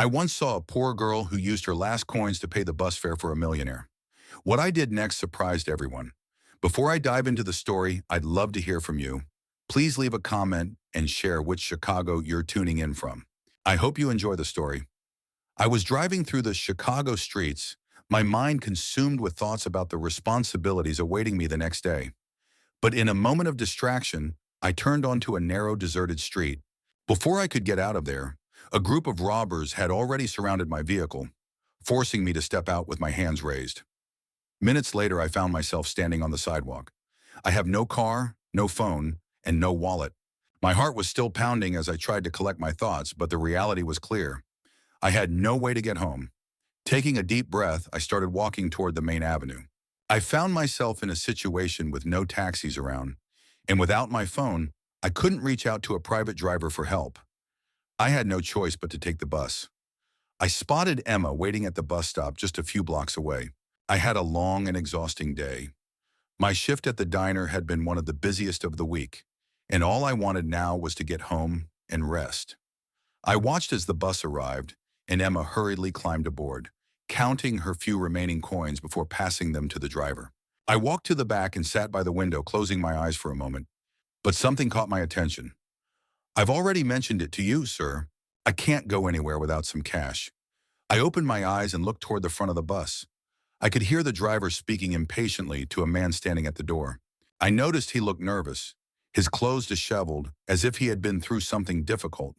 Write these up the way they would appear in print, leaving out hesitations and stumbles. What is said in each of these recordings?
I once saw a poor girl who used her last coins to pay the bus fare for a millionaire. What I did next surprised everyone. Before I dive into the story, I'd love to hear from you. Please leave a comment and share which Chicago you're tuning in from. I hope you enjoy the story. I was driving through the Chicago streets, my mind consumed with thoughts about the responsibilities awaiting me the next day. But in a moment of distraction, I turned onto a narrow, deserted street. Before I could get out of there, a group of robbers had already surrounded my vehicle, forcing me to step out with my hands raised. Minutes later, I found myself standing on the sidewalk. I have no car, no phone, and no wallet. My heart was still pounding as I tried to collect my thoughts, but the reality was clear. I had no way to get home. Taking a deep breath, I started walking toward the main avenue. I found myself in a situation with no taxis around, and without my phone, I couldn't reach out to a private driver for help. I had no choice but to take the bus. I spotted Emma waiting at the bus stop just a few blocks away. I had a long and exhausting day. My shift at the diner had been one of the busiest of the week, and all I wanted now was to get home and rest. I watched as the bus arrived, and Emma hurriedly climbed aboard, counting her few remaining coins before passing them to the driver. I walked to the back and sat by the window, closing my eyes for a moment, but something caught my attention. "I've already mentioned it to you, sir. I can't go anywhere without some cash." I opened my eyes and looked toward the front of the bus. I could hear the driver speaking impatiently to a man standing at the door. I noticed he looked nervous, his clothes disheveled, as if he had been through something difficult.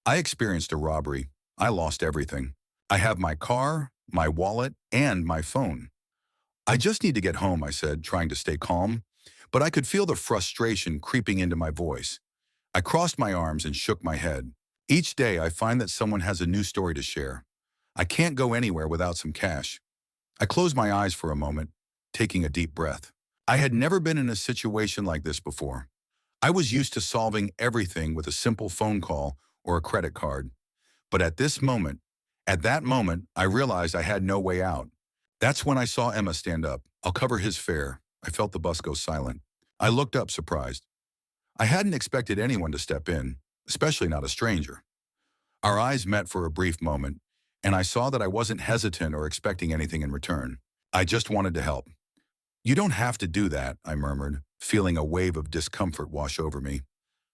"I experienced a robbery. I lost everything. I have my car, my wallet, and my phone. I just need to get home," I said, trying to stay calm, but I could feel the frustration creeping into my voice. I crossed my arms and shook my head. Each day I find that someone has a new story to share. I can't go anywhere without some cash. I closed my eyes for a moment, taking a deep breath. I had never been in a situation like this before. I was used to solving everything with a simple phone call or a credit card. But at that moment, I realized I had no way out. That's when I saw Emma stand up. "I'll cover his fare." I felt the bus go silent. I looked up, surprised. I hadn't expected anyone to step in, especially not a stranger. Our eyes met for a brief moment, and I saw that I wasn't hesitant or expecting anything in return. I just wanted to help. "You don't have to do that," I murmured, feeling a wave of discomfort wash over me.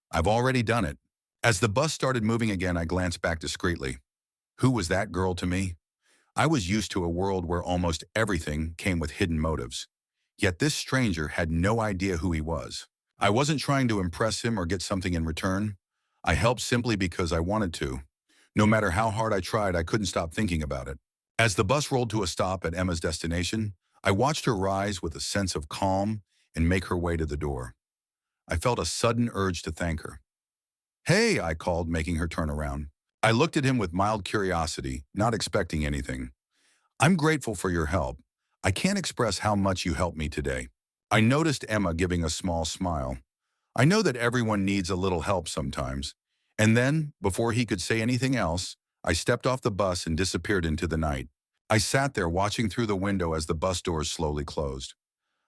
"I've already done it." As the bus started moving again, I glanced back discreetly. Who was that girl to me? I was used to a world where almost everything came with hidden motives. Yet this stranger had no idea who he was. I wasn't trying to impress him or get something in return. I helped simply because I wanted to. No matter how hard I tried, I couldn't stop thinking about it. As the bus rolled to a stop at Emma's destination, I watched her rise with a sense of calm and make her way to the door. I felt a sudden urge to thank her. "Hey," I called, making her turn around. I looked at him with mild curiosity, not expecting anything. "I'm grateful for your help. I can't express how much you helped me today." I noticed Emma giving a small smile. I know that everyone needs a little help sometimes. And then, before he could say anything else, I stepped off the bus and disappeared into the night. I sat there watching through the window as the bus doors slowly closed.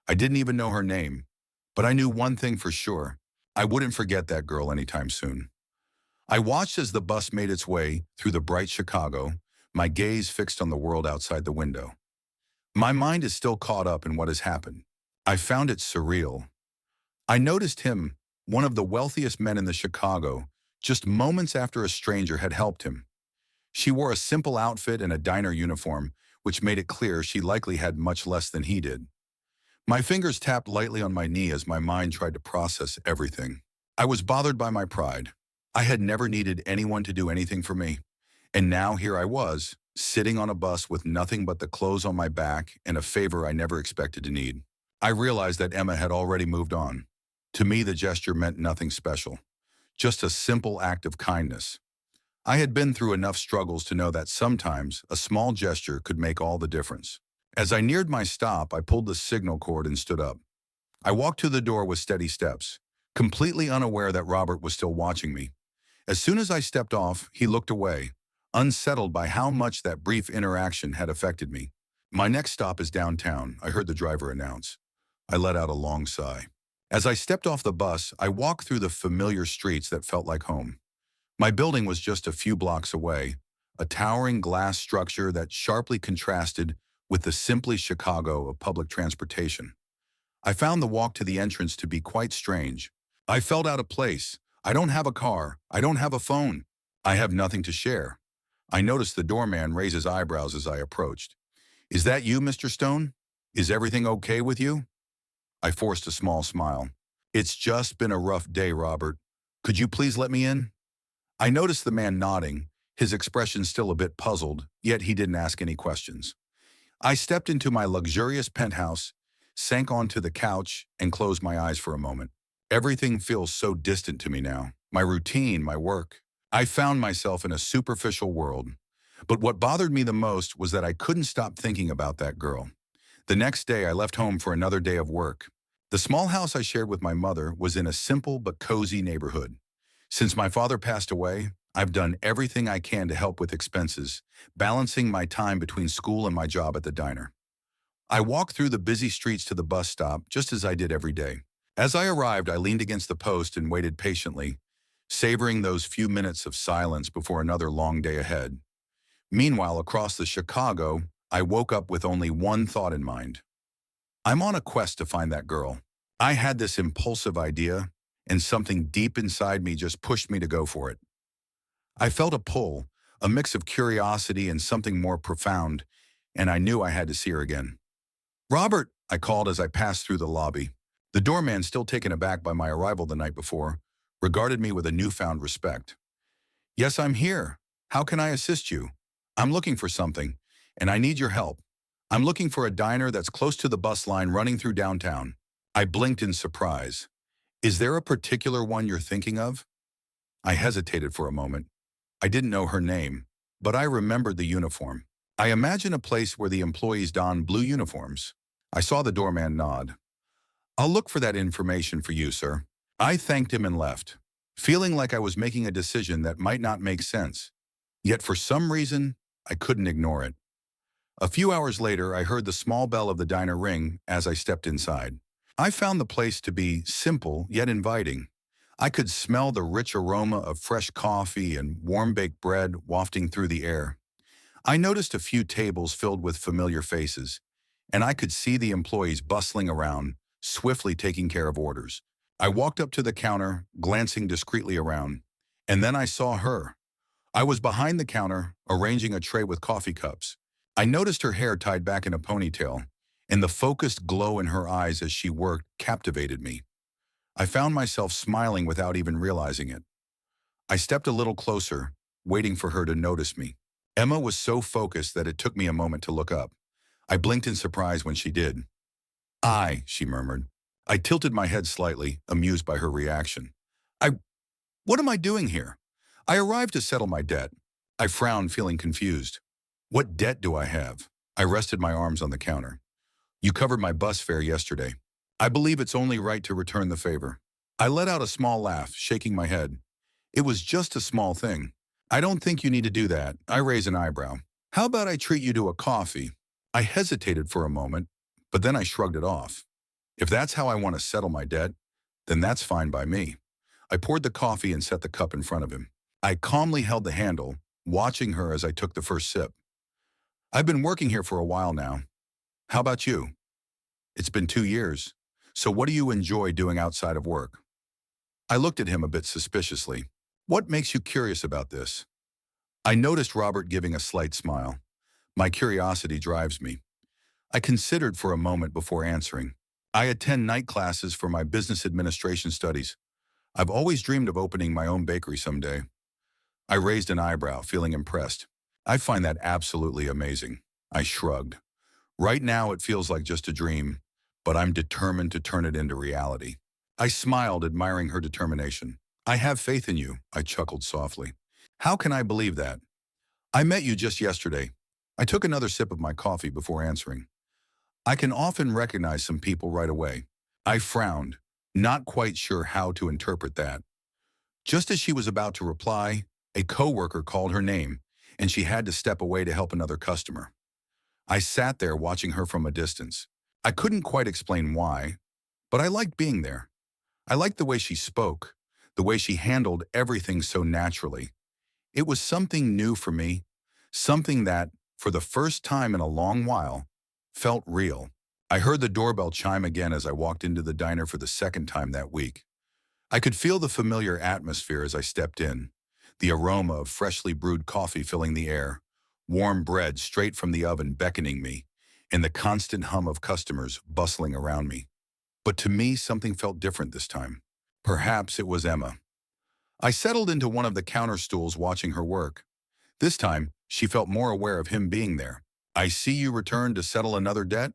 I didn't even know her name, but I knew one thing for sure. I wouldn't forget that girl anytime soon. I watched as the bus made its way through the bright Chicago, my gaze fixed on the world outside the window. My mind is still caught up in what has happened. I found it surreal. I noticed him, one of the wealthiest men in the Chicago, just moments after a stranger had helped him. She wore a simple outfit and a diner uniform, which made it clear she likely had much less than he did. My fingers tapped lightly on my knee as my mind tried to process everything. I was bothered by my pride. I had never needed anyone to do anything for me. And now here I was, sitting on a bus with nothing but the clothes on my back and a favor I never expected to need. I realized that Emma had already moved on. To me, the gesture meant nothing special, just a simple act of kindness. I had been through enough struggles to know that sometimes a small gesture could make all the difference. As I neared my stop, I pulled the signal cord and stood up. I walked to the door with steady steps, completely unaware that Robert was still watching me. As soon as I stepped off, he looked away, unsettled by how much that brief interaction had affected me. "My next stop is downtown," I heard the driver announce. I let out a long sigh. As I stepped off the bus, I walked through the familiar streets that felt like home. My building was just a few blocks away, a towering glass structure that sharply contrasted with the simply Chicago of public transportation. I found the walk to the entrance to be quite strange. I felt out of place. I don't have a car. I don't have a phone. I have nothing to share. I noticed the doorman raise his eyebrows as I approached. Is that you, Mr. Stone? Is everything okay with you? I forced a small smile. It's just been a rough day, Robert. Could you please let me in? I noticed the man nodding, his expression still a bit puzzled, yet he didn't ask any questions. I stepped into my luxurious penthouse, sank onto the couch, and closed my eyes for a moment. Everything feels so distant to me now. My routine, my work. I found myself in a superficial world. But what bothered me the most was that I couldn't stop thinking about that girl. The next day, I left home for another day of work. The small house I shared with my mother was in a simple but cozy neighborhood. Since my father passed away, I've done everything I can to help with expenses, balancing my time between school and my job at the diner. I walked through the busy streets to the bus stop, just as I did every day. As I arrived, I leaned against the post and waited patiently, savoring those few minutes of silence before another long day ahead. Meanwhile, across the Chicago, I woke up with only one thought in mind. I'm on a quest to find that girl. I had this impulsive idea, and something deep inside me just pushed me to go for it. I felt a pull, a mix of curiosity and something more profound, and I knew I had to see her again. Robert, I called as I passed through the lobby. The doorman, still taken aback by my arrival the night before, regarded me with a newfound respect. Yes, I'm here. How can I assist you? I'm looking for something, and I need your help. I'm looking for a diner that's close to the bus line running through downtown. I blinked in surprise. Is there a particular one you're thinking of? I hesitated for a moment. I didn't know her name, but I remembered the uniform. I imagine a place where the employees don blue uniforms. I saw the doorman nod. I'll look for that information for you, sir. I thanked him and left, feeling like I was making a decision that might not make sense. Yet for some reason, I couldn't ignore it. A few hours later, I heard the small bell of the diner ring as I stepped inside. I found the place to be simple yet inviting. I could smell the rich aroma of fresh coffee and warm-baked bread wafting through the air. I noticed a few tables filled with familiar faces, and I could see the employees bustling around, swiftly taking care of orders. I walked up to the counter, glancing discreetly around, and then I saw her. I was behind the counter, arranging a tray with coffee cups. I noticed her hair tied back in a ponytail, and the focused glow in her eyes as she worked captivated me. I found myself smiling without even realizing it. I stepped a little closer, waiting for her to notice me. Emma was so focused that it took me a moment to look up. I blinked in surprise when she did. She murmured. I tilted my head slightly, amused by her reaction. What am I doing here? I arrived to settle my debt. I frowned, feeling confused. What debt do I have? I rested my arms on the counter. You covered my bus fare yesterday. I believe it's only right to return the favor. I let out a small laugh, shaking my head. It was just a small thing. I don't think you need to do that. I raised an eyebrow. How about I treat you to a coffee? I hesitated for a moment, but then I shrugged it off. If that's how I want to settle my debt, then that's fine by me. I poured the coffee and set the cup in front of him. I calmly held the handle, watching her as I took the first sip. I've been working here for a while now. How about you? It's been 2 years. So what do you enjoy doing outside of work? I looked at him a bit suspiciously. What makes you curious about this? I noticed Robert giving a slight smile. My curiosity drives me. I considered for a moment before answering. I attend night classes for my business administration studies. I've always dreamed of opening my own bakery someday. I raised an eyebrow, feeling impressed. I find that absolutely amazing. I shrugged. Right now it feels like just a dream, but I'm determined to turn it into reality. I smiled, admiring her determination. I have faith in you, I chuckled softly. How can I believe that? I met you just yesterday. I took another sip of my coffee before answering. I can often recognize some people right away. I frowned, not quite sure how to interpret that. Just as she was about to reply, a coworker called her name, and she had to step away to help another customer. I sat there watching her from a distance. I couldn't quite explain why, but I liked being there. I liked the way she spoke, the way she handled everything so naturally. It was something new for me, something that, for the first time in a long while, felt real. I heard the doorbell chime again as I walked into the diner for the second time that week. I could feel the familiar atmosphere as I stepped in, the aroma of freshly brewed coffee filling the air, warm bread straight from the oven beckoning me, and the constant hum of customers bustling around me. But to me, something felt different this time. Perhaps it was Emma. I settled into one of the counter stools watching her work. This time, she felt more aware of him being there. "I see you returned to settle another debt?"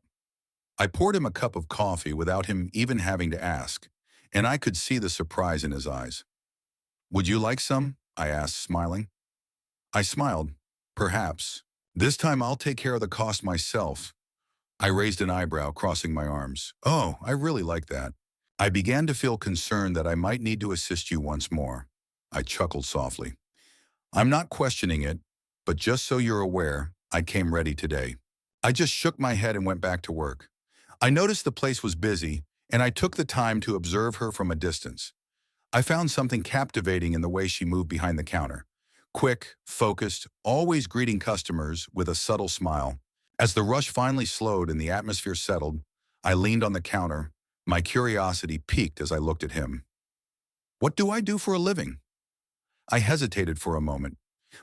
I poured him a cup of coffee without him even having to ask, and I could see the surprise in his eyes. "Would you like some?" I asked, smiling. I smiled. "Perhaps. This time I'll take care of the cost myself." I raised an eyebrow, crossing my arms. "Oh, I really like that." I began to feel concerned that I might need to assist you once more. I chuckled softly. "I'm not questioning it, but just so you're aware, I came ready today." I just shook my head and went back to work. I noticed the place was busy, and I took the time to observe her from a distance. I found something captivating in the way she moved behind the counter. Quick, focused, always greeting customers with a subtle smile. As the rush finally slowed and the atmosphere settled, I leaned on the counter, my curiosity piqued as I looked at him. "What do I do for a living?" I hesitated for a moment.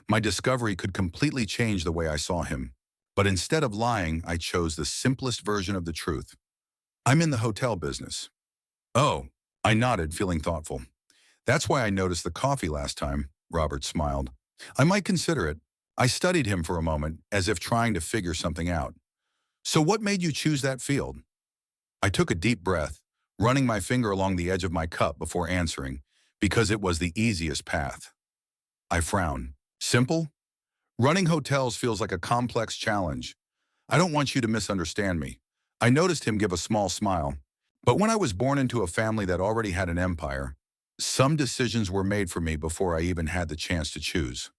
My discovery could completely change the way I saw him. But instead of lying, I chose the simplest version of the truth. "I'm in the hotel business." "Oh," I nodded, feeling thoughtful. "That's why I noticed the coffee last time," Robert smiled. "I might consider it." I studied him for a moment, as if trying to figure something out. "So what made you choose that field?" I took a deep breath, running my finger along the edge of my cup before answering, because it was the easiest path. I frowned. "Simple? Running hotels feels like a complex challenge. I don't want you to misunderstand me." I noticed him give a small smile. "But when I was born into a family that already had an empire, some decisions were made for me before I even had the chance to choose."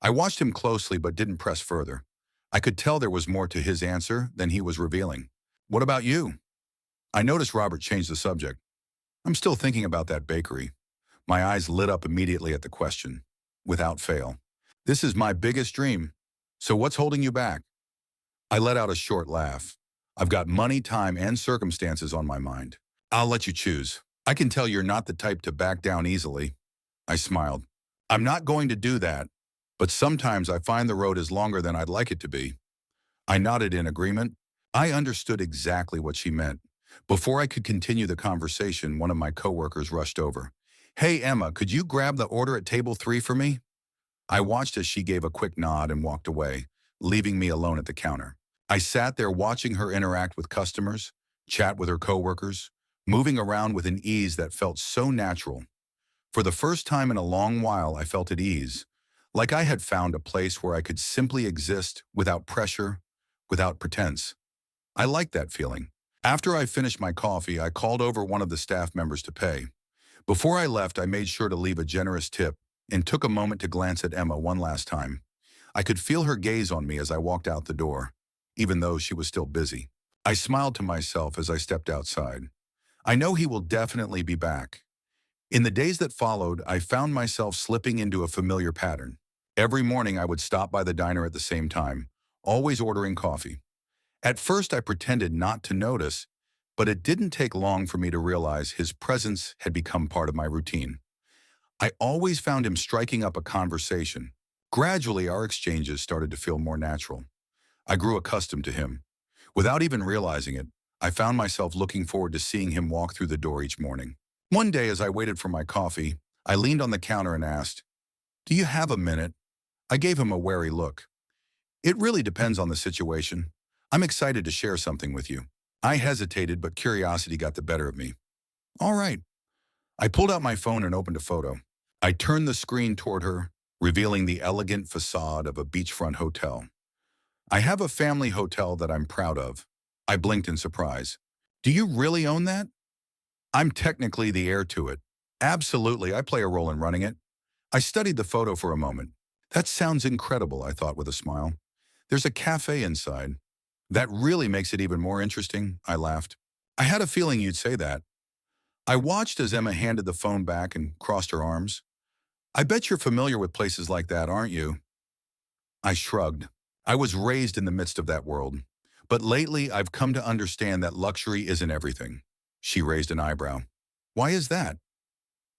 I watched him closely but didn't press further. I could tell there was more to his answer than he was revealing. "What about you?" I noticed Robert changed the subject. "I'm still thinking about that bakery." My eyes lit up immediately at the question. Without fail. "This is my biggest dream. So what's holding you back?" I let out a short laugh. "I've got money, time, and circumstances on my mind." "I'll let you choose. I can tell you're not the type to back down easily." I smiled. "I'm not going to do that, but sometimes I find the road is longer than I'd like it to be." I nodded in agreement. I understood exactly what she meant. Before I could continue the conversation, one of my coworkers rushed over. "Hey, Emma, could you grab the order at table 3 for me?" I watched as she gave a quick nod and walked away, leaving me alone at the counter. I sat there watching her interact with customers, chat with her coworkers, moving around with an ease that felt so natural. For the first time in a long while, I felt at ease, like I had found a place where I could simply exist without pressure, without pretense. I liked that feeling. After I finished my coffee, I called over one of the staff members to pay. Before I left, I made sure to leave a generous tip and took a moment to glance at Emma one last time. I could feel her gaze on me as I walked out the door, even though she was still busy. I smiled to myself as I stepped outside. I know he will definitely be back. In the days that followed, I found myself slipping into a familiar pattern. Every morning I would stop by the diner at the same time, always ordering coffee. At first I pretended not to notice, but it didn't take long for me to realize his presence had become part of my routine. I always found him striking up a conversation. Gradually, our exchanges started to feel more natural. I grew accustomed to him. Without even realizing it, I found myself looking forward to seeing him walk through the door each morning. One day, as I waited for my coffee, I leaned on the counter and asked, "Do you have a minute?" I gave him a wary look. "It really depends on the situation. I'm excited to share something with you." I hesitated, but curiosity got the better of me. "All right." I pulled out my phone and opened a photo. I turned the screen toward her, revealing the elegant facade of a beachfront hotel. "I have a family hotel that I'm proud of." I blinked in surprise. "Do you really own that?" "I'm technically the heir to it." "Absolutely, I play a role in running it." I studied the photo for a moment. "That sounds incredible," I thought with a smile. "There's a cafe inside." "That really makes it even more interesting," I laughed. "I had a feeling you'd say that." I watched as Emma handed the phone back and crossed her arms. "I bet you're familiar with places like that, aren't you?" I shrugged. I was raised in the midst of that world. But lately, I've come to understand that luxury isn't everything. She raised an eyebrow. Why is that?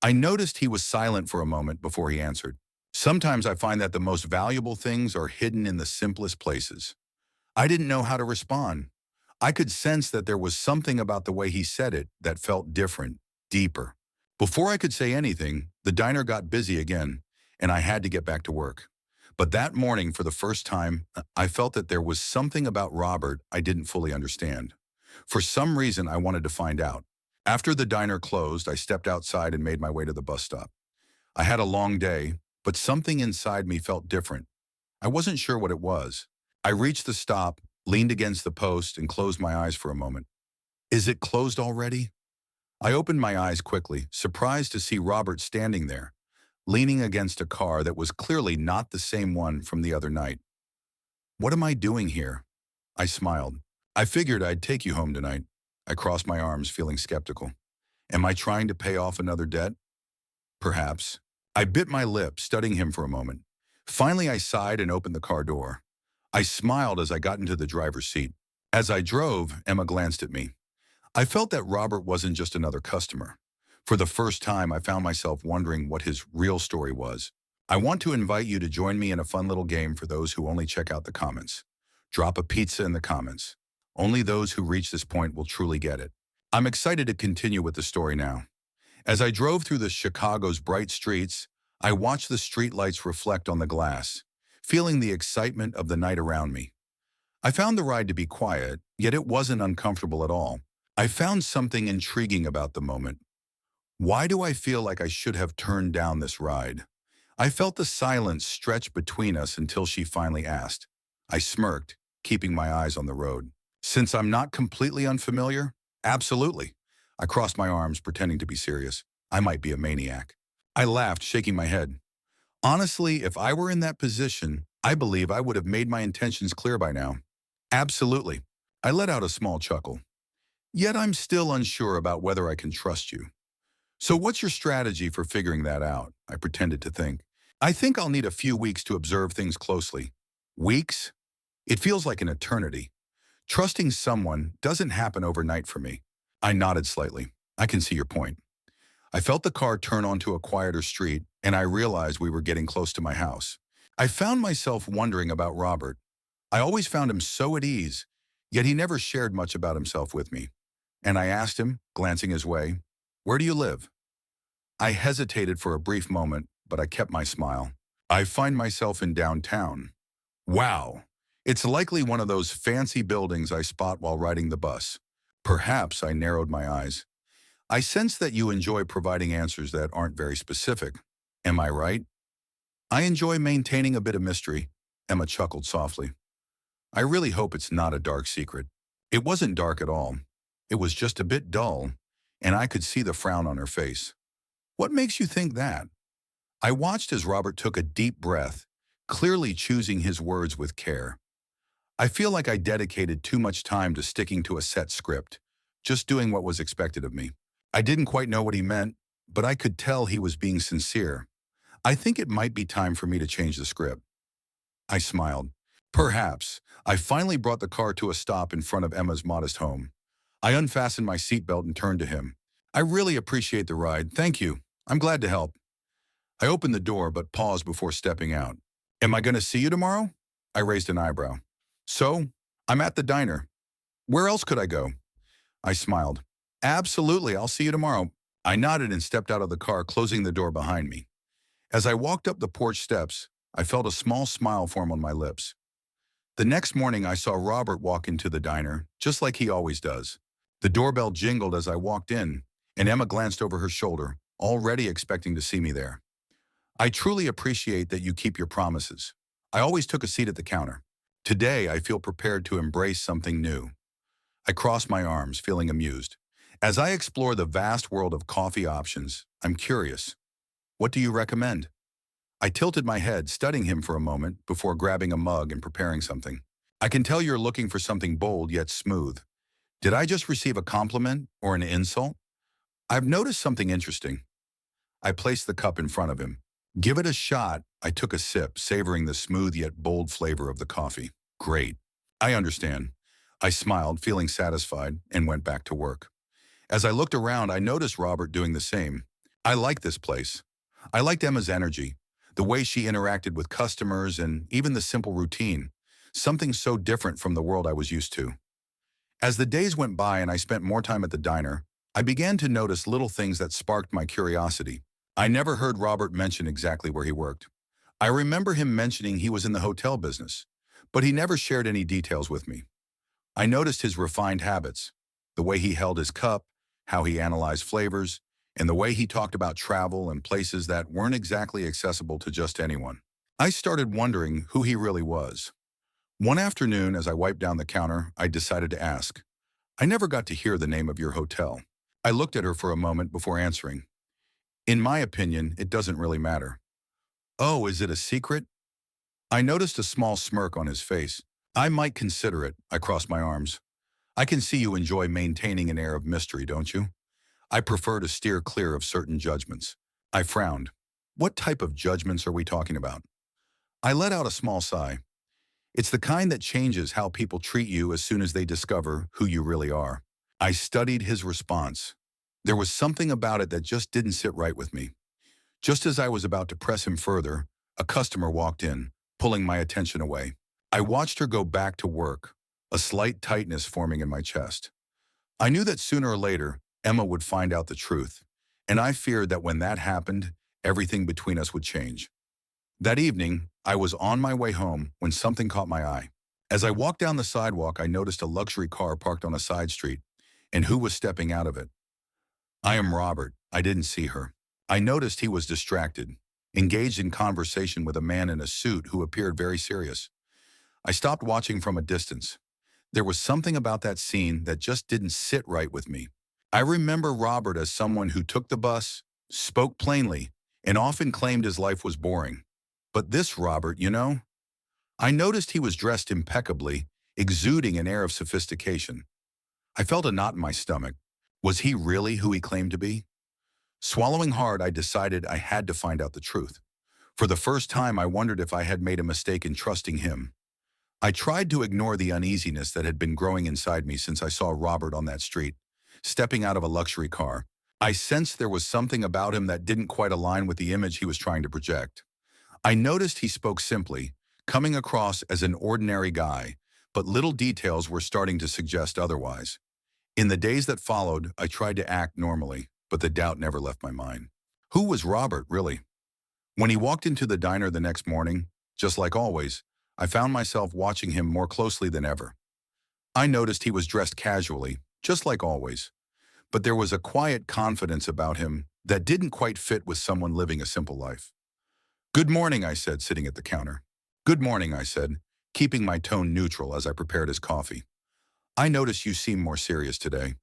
I noticed he was silent for a moment before he answered. Sometimes I find that the most valuable things are hidden in the simplest places. I didn't know how to respond. I could sense that there was something about the way he said it that felt different, deeper. Before I could say anything, the diner got busy again, and I had to get back to work. But that morning, for the first time, I felt that there was something about Robert I didn't fully understand. For some reason, I wanted to find out. After the diner closed, I stepped outside and made my way to the bus stop. I had a long day, but something inside me felt different. I wasn't sure what it was. I reached the stop, leaned against the post, and closed my eyes for a moment. Is it closed already? I opened my eyes quickly, surprised to see Robert standing there, leaning against a car that was clearly not the same one from the other night. What am I doing here? I smiled. I figured I'd take you home tonight. I crossed my arms, feeling skeptical. Am I trying to pay off another debt? Perhaps. I bit my lip, studying him for a moment. Finally, I sighed and opened the car door. I smiled as I got into the driver's seat. As I drove, Emma glanced at me. I felt that Robert wasn't just another customer. For the first time, I found myself wondering what his real story was. I want to invite you to join me in a fun little game for those who only check out the comments. Drop a pizza in the comments. Only those who reach this point will truly get it. I'm excited to continue with the story now. As I drove through the Chicago's bright streets, I watched the streetlights reflect on the glass, feeling the excitement of the night around me. I found the ride to be quiet, yet it wasn't uncomfortable at all. I found something intriguing about the moment. Why do I feel like I should have turned down this ride? I felt the silence stretch between us until she finally asked. I smirked, keeping my eyes on the road. Since I'm not completely unfamiliar? Absolutely. I crossed my arms, pretending to be serious. I might be a maniac. I laughed, shaking my head. Honestly, if I were in that position, I believe I would have made my intentions clear by now. Absolutely. I let out a small chuckle. Yet I'm still unsure about whether I can trust you. So what's your strategy for figuring that out? I pretended to think. I think I'll need a few weeks to observe things closely. Weeks? It feels like an eternity. Trusting someone doesn't happen overnight for me. I nodded slightly. I can see your point. I felt the car turn onto a quieter street, and I realized we were getting close to my house. I found myself wondering about Robert. I always found him so at ease, yet he never shared much about himself with me. And I asked him, glancing his way, "Where do you live?" I hesitated for a brief moment, but I kept my smile. I find myself in downtown. Wow. It's likely one of those fancy buildings I spot while riding the bus. Perhaps I narrowed my eyes. I sense that you enjoy providing answers that aren't very specific. Am I right? I enjoy maintaining a bit of mystery. Emma chuckled softly. I really hope it's not a dark secret. It wasn't dark at all. It was just a bit dull, and I could see the frown on her face. What makes you think that? I watched as Robert took a deep breath, clearly choosing his words with care. I feel like I dedicated too much time to sticking to a set script, just doing what was expected of me. I didn't quite know what he meant, but I could tell he was being sincere. I think it might be time for me to change the script. I smiled. Perhaps. I finally brought the car to a stop in front of Emma's modest home. I unfastened my seatbelt and turned to him. I really appreciate the ride. Thank you. I'm glad to help. I opened the door but paused before stepping out. Am I going to see you tomorrow? I raised an eyebrow. So, I'm at the diner. Where else could I go? I smiled. Absolutely, I'll see you tomorrow. I nodded and stepped out of the car, closing the door behind me. As I walked up the porch steps, I felt a small smile form on my lips. The next morning, I saw Robert walk into the diner, just like he always does. The doorbell jingled as I walked in, and Emma glanced over her shoulder, already expecting to see me there. I truly appreciate that you keep your promises. I always took a seat at the counter. Today, I feel prepared to embrace something new. I crossed my arms, feeling amused. As I explore the vast world of coffee options, I'm curious. What do you recommend? I tilted my head, studying him for a moment before grabbing a mug and preparing something. I can tell you're looking for something bold yet smooth. Did I just receive a compliment or an insult? I've noticed something interesting. I placed the cup in front of him. Give it a shot. I took a sip, savoring the smooth yet bold flavor of the coffee. Great. I understand. I smiled, feeling satisfied, and went back to work. As I looked around, I noticed Robert doing the same. I liked this place. I liked Emma's energy, the way she interacted with customers, and even the simple routine, something so different from the world I was used to. As the days went by and I spent more time at the diner, I began to notice little things that sparked my curiosity. I never heard Robert mention exactly where he worked. I remember him mentioning he was in the hotel business, but he never shared any details with me. I noticed his refined habits, the way he held his cup, how he analyzed flavors, and the way he talked about travel and places that weren't exactly accessible to just anyone. I started wondering who he really was. One afternoon, as I wiped down the counter, I decided to ask, I never got to hear the name of your hotel. I looked at her for a moment before answering. In my opinion, it doesn't really matter. Oh, is it a secret? I noticed a small smirk on his face. I might consider it. I crossed my arms. I can see you enjoy maintaining an air of mystery, don't you? I prefer to steer clear of certain judgments. I frowned. What type of judgments are we talking about? I let out a small sigh. It's the kind that changes how people treat you as soon as they discover who you really are. I studied his response. There was something about it that just didn't sit right with me. Just as I was about to press him further, a customer walked in, pulling my attention away. I watched her go back to work, a slight tightness forming in my chest. I knew that sooner or later, Emma would find out the truth, and I feared that when that happened, everything between us would change. That evening, I was on my way home when something caught my eye. As I walked down the sidewalk, I noticed a luxury car parked on a side street, and who was stepping out of it? I am Robert. I didn't see her. I noticed he was distracted, engaged in conversation with a man in a suit who appeared very serious. I stopped watching from a distance. There was something about that scene that just didn't sit right with me. I remember Robert as someone who took the bus, spoke plainly, and often claimed his life was boring. But this Robert, I noticed he was dressed impeccably, exuding an air of sophistication. I felt a knot in my stomach. Was he really who he claimed to be? Swallowing hard, I decided I had to find out the truth. For the first time, I wondered if I had made a mistake in trusting him. I tried to ignore the uneasiness that had been growing inside me since I saw Robert on that street, stepping out of a luxury car. I sensed there was something about him that didn't quite align with the image he was trying to project. I noticed he spoke simply, coming across as an ordinary guy, but little details were starting to suggest otherwise. In the days that followed, I tried to act normally, but the doubt never left my mind. Who was Robert, really? When he walked into the diner the next morning, just like always, I found myself watching him more closely than ever. I noticed he was dressed casually, just like always, but there was a quiet confidence about him that didn't quite fit with someone living a simple life. Good morning, I said, sitting at the counter. Good morning, I said, keeping my tone neutral as I prepared his coffee. I notice you seem more serious today.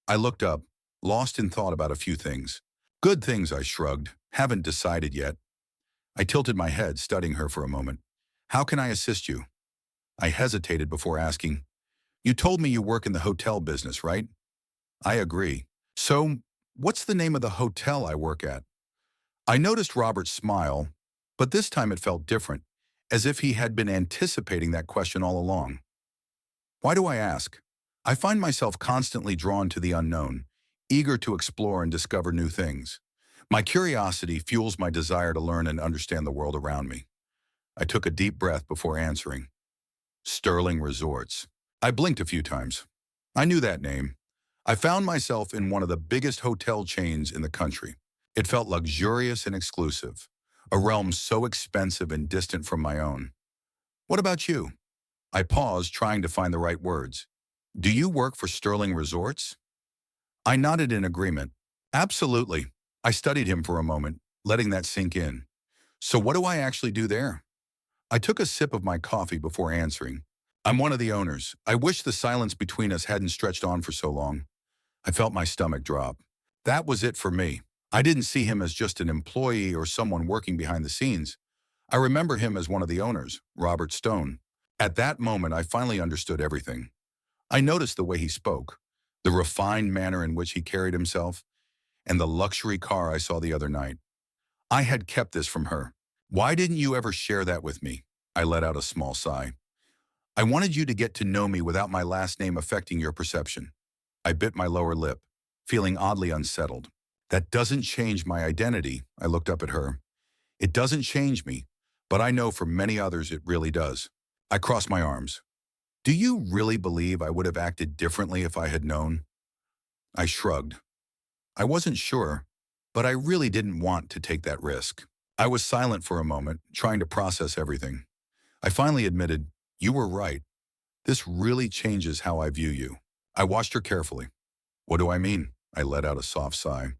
I looked up, lost in thought about a few things. Good things, I shrugged. Haven't decided yet. I tilted my head, studying her for a moment. How can I assist you? I hesitated before asking. You told me you work in the hotel business, right? I agree. So, what's the name of the hotel I work at? I noticed Robert's smile, but this time it felt different, as if he had been anticipating that question all along. Why do I ask? I find myself constantly drawn to the unknown, eager to explore and discover new things. My curiosity fuels my desire to learn and understand the world around me. I took a deep breath before answering. Sterling Resorts. I blinked a few times. I knew that name. I found myself in one of the biggest hotel chains in the country. It felt luxurious and exclusive, a realm so expensive and distant from my own. What about you? I paused, trying to find the right words. Do you work for Sterling Resorts? I nodded in agreement. Absolutely. I studied him for a moment, letting that sink in. So what do I actually do there? I took a sip of my coffee before answering. I'm one of the owners. I wish the silence between us hadn't stretched on for so long. I felt my stomach drop. That was it for me. I didn't see him as just an employee or someone working behind the scenes. I remember him as one of the owners, Robert Stone. At that moment, I finally understood everything. I noticed the way he spoke, the refined manner in which he carried himself, and the luxury car I saw the other night. I had kept this from her. Why didn't you ever share that with me? I let out a small sigh. I wanted you to get to know me without my last name affecting your perception. I bit my lower lip, feeling oddly unsettled. That doesn't change my identity, I looked up at her. It doesn't change me, but I know for many others it really does. I crossed my arms. Do you really believe I would have acted differently if I had known? I shrugged. I wasn't sure, but I really didn't want to take that risk. I was silent for a moment, trying to process everything. I finally admitted, you were right. This really changes how I view you. I watched her carefully. What do I mean? I let out a soft sigh.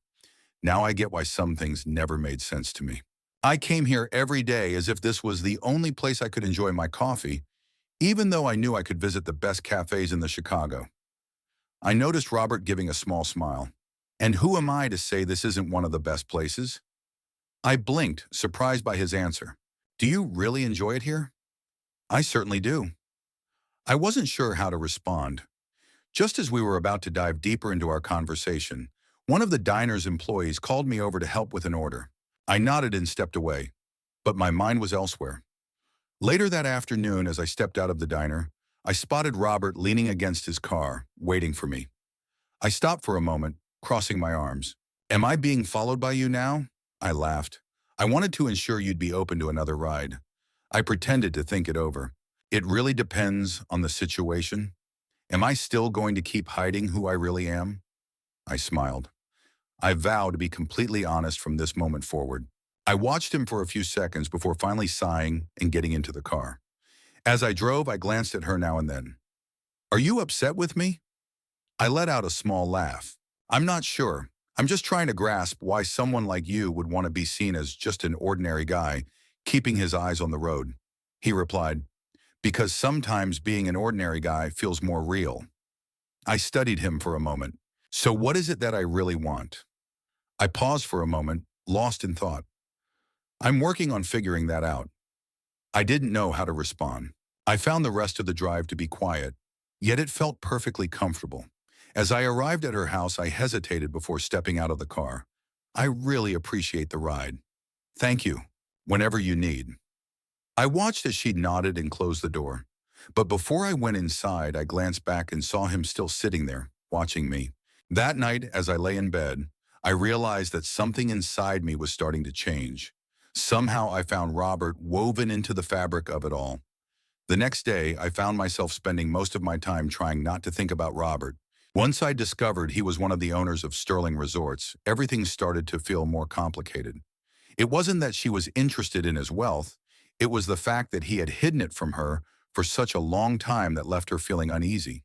Now I get why some things never made sense to me. I came here every day as if this was the only place I could enjoy my coffee, even though I knew I could visit the best cafes in the Chicago. I noticed Robert giving a small smile. And who am I to say this isn't one of the best places? I blinked, surprised by his answer. Do you really enjoy it here? I certainly do. I wasn't sure how to respond. Just as we were about to dive deeper into our conversation, one of the diner's employees called me over to help with an order. I nodded and stepped away, but my mind was elsewhere. Later that afternoon, as I stepped out of the diner, I spotted Robert leaning against his car, waiting for me. I stopped for a moment, crossing my arms. Am I being followed by you now? I laughed. I wanted to ensure you'd be open to another ride. I pretended to think it over. It really depends on the situation. Am I still going to keep hiding who I really am? I smiled. I vowed to be completely honest from this moment forward. I watched him for a few seconds before finally sighing and getting into the car. As I drove, I glanced at her now and then. Are you upset with me? I let out a small laugh. I'm not sure. I'm just trying to grasp why someone like you would want to be seen as just an ordinary guy, keeping his eyes on the road. He replied, because sometimes being an ordinary guy feels more real. I studied him for a moment. So what is it that I really want? I paused for a moment, lost in thought. I'm working on figuring that out. I didn't know how to respond. I found the rest of the drive to be quiet, yet it felt perfectly comfortable. As I arrived at her house, I hesitated before stepping out of the car. I really appreciate the ride. Thank you, whenever you need. I watched as she nodded and closed the door. But before I went inside, I glanced back and saw him still sitting there, watching me. That night, as I lay in bed, I realized that something inside me was starting to change. Somehow I found Robert woven into the fabric of it all. The next day, I found myself spending most of my time trying not to think about Robert. Once I discovered he was one of the owners of Sterling Resorts, everything started to feel more complicated. It wasn't that she was interested in his wealth. It was the fact that he had hidden it from her for such a long time that left her feeling uneasy.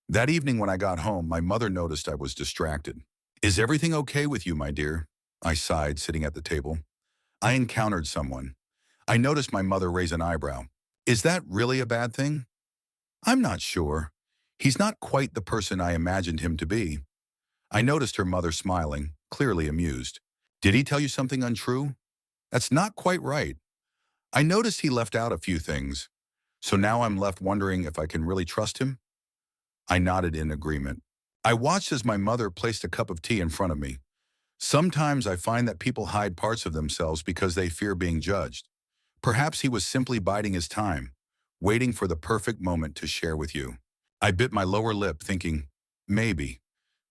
That evening when I got home, my mother noticed I was distracted. Is everything okay with you, my dear? I sighed, sitting at the table. I encountered someone. I noticed my mother raise an eyebrow. Is that really a bad thing? I'm not sure. He's not quite the person I imagined him to be. I noticed her mother smiling, clearly amused. Did he tell you something untrue? That's not quite right. I noticed he left out a few things. So now I'm left wondering if I can really trust him? I nodded in agreement. I watched as my mother placed a cup of tea in front of me. Sometimes I find that people hide parts of themselves because they fear being judged. Perhaps he was simply biding his time, waiting for the perfect moment to share with you. I bit my lower lip, thinking, maybe.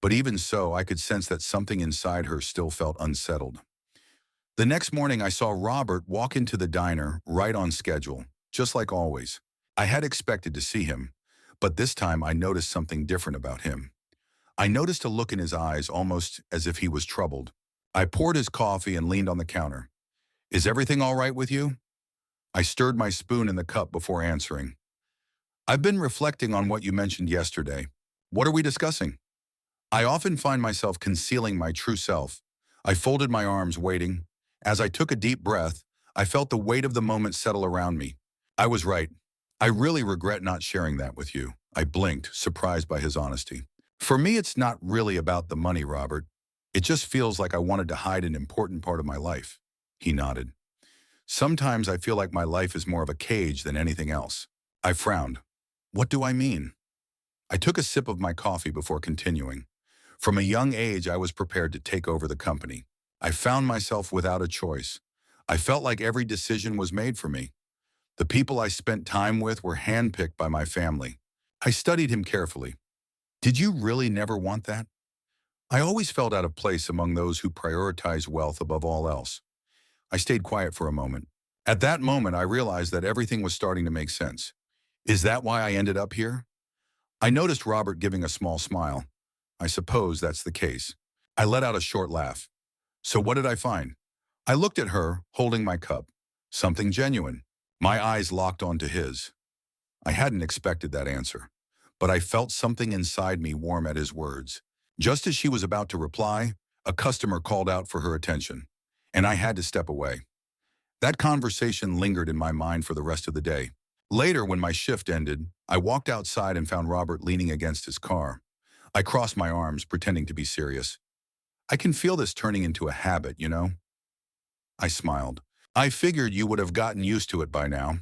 But even so, I could sense that something inside her still felt unsettled. The next morning, I saw Robert walk into the diner right on schedule, just like always. I had expected to see him, but this time I noticed something different about him. I noticed a look in his eyes, almost as if he was troubled. I poured his coffee and leaned on the counter. Is everything all right with you? I stirred my spoon in the cup before answering. I've been reflecting on what you mentioned yesterday. What are we discussing? I often find myself concealing my true self. I folded my arms, waiting. As I took a deep breath, I felt the weight of the moment settle around me. I was right. I really regret not sharing that with you. I blinked, surprised by his honesty. For me, it's not really about the money, Robert. It just feels like I wanted to hide an important part of my life. He nodded. Sometimes I feel like my life is more of a cage than anything else. I frowned. What do I mean? I took a sip of my coffee before continuing. From a young age, I was prepared to take over the company. I found myself without a choice. I felt like every decision was made for me. The people I spent time with were handpicked by my family. I studied him carefully. Did you really never want that? I always felt out of place among those who prioritize wealth above all else. I stayed quiet for a moment. At that moment, I realized that everything was starting to make sense. Is that why I ended up here? I noticed Robert giving a small smile. I suppose that's the case. I let out a short laugh. So what did I find? I looked at her, holding my cup. Something genuine. My eyes locked onto his. I hadn't expected that answer, but I felt something inside me warm at his words. Just as she was about to reply, a customer called out for her attention, and I had to step away. That conversation lingered in my mind for the rest of the day. Later, when my shift ended, I walked outside and found Robert leaning against his car. I crossed my arms, pretending to be serious. I can feel this turning into a habit, you know? I smiled. I figured you would have gotten used to it by now.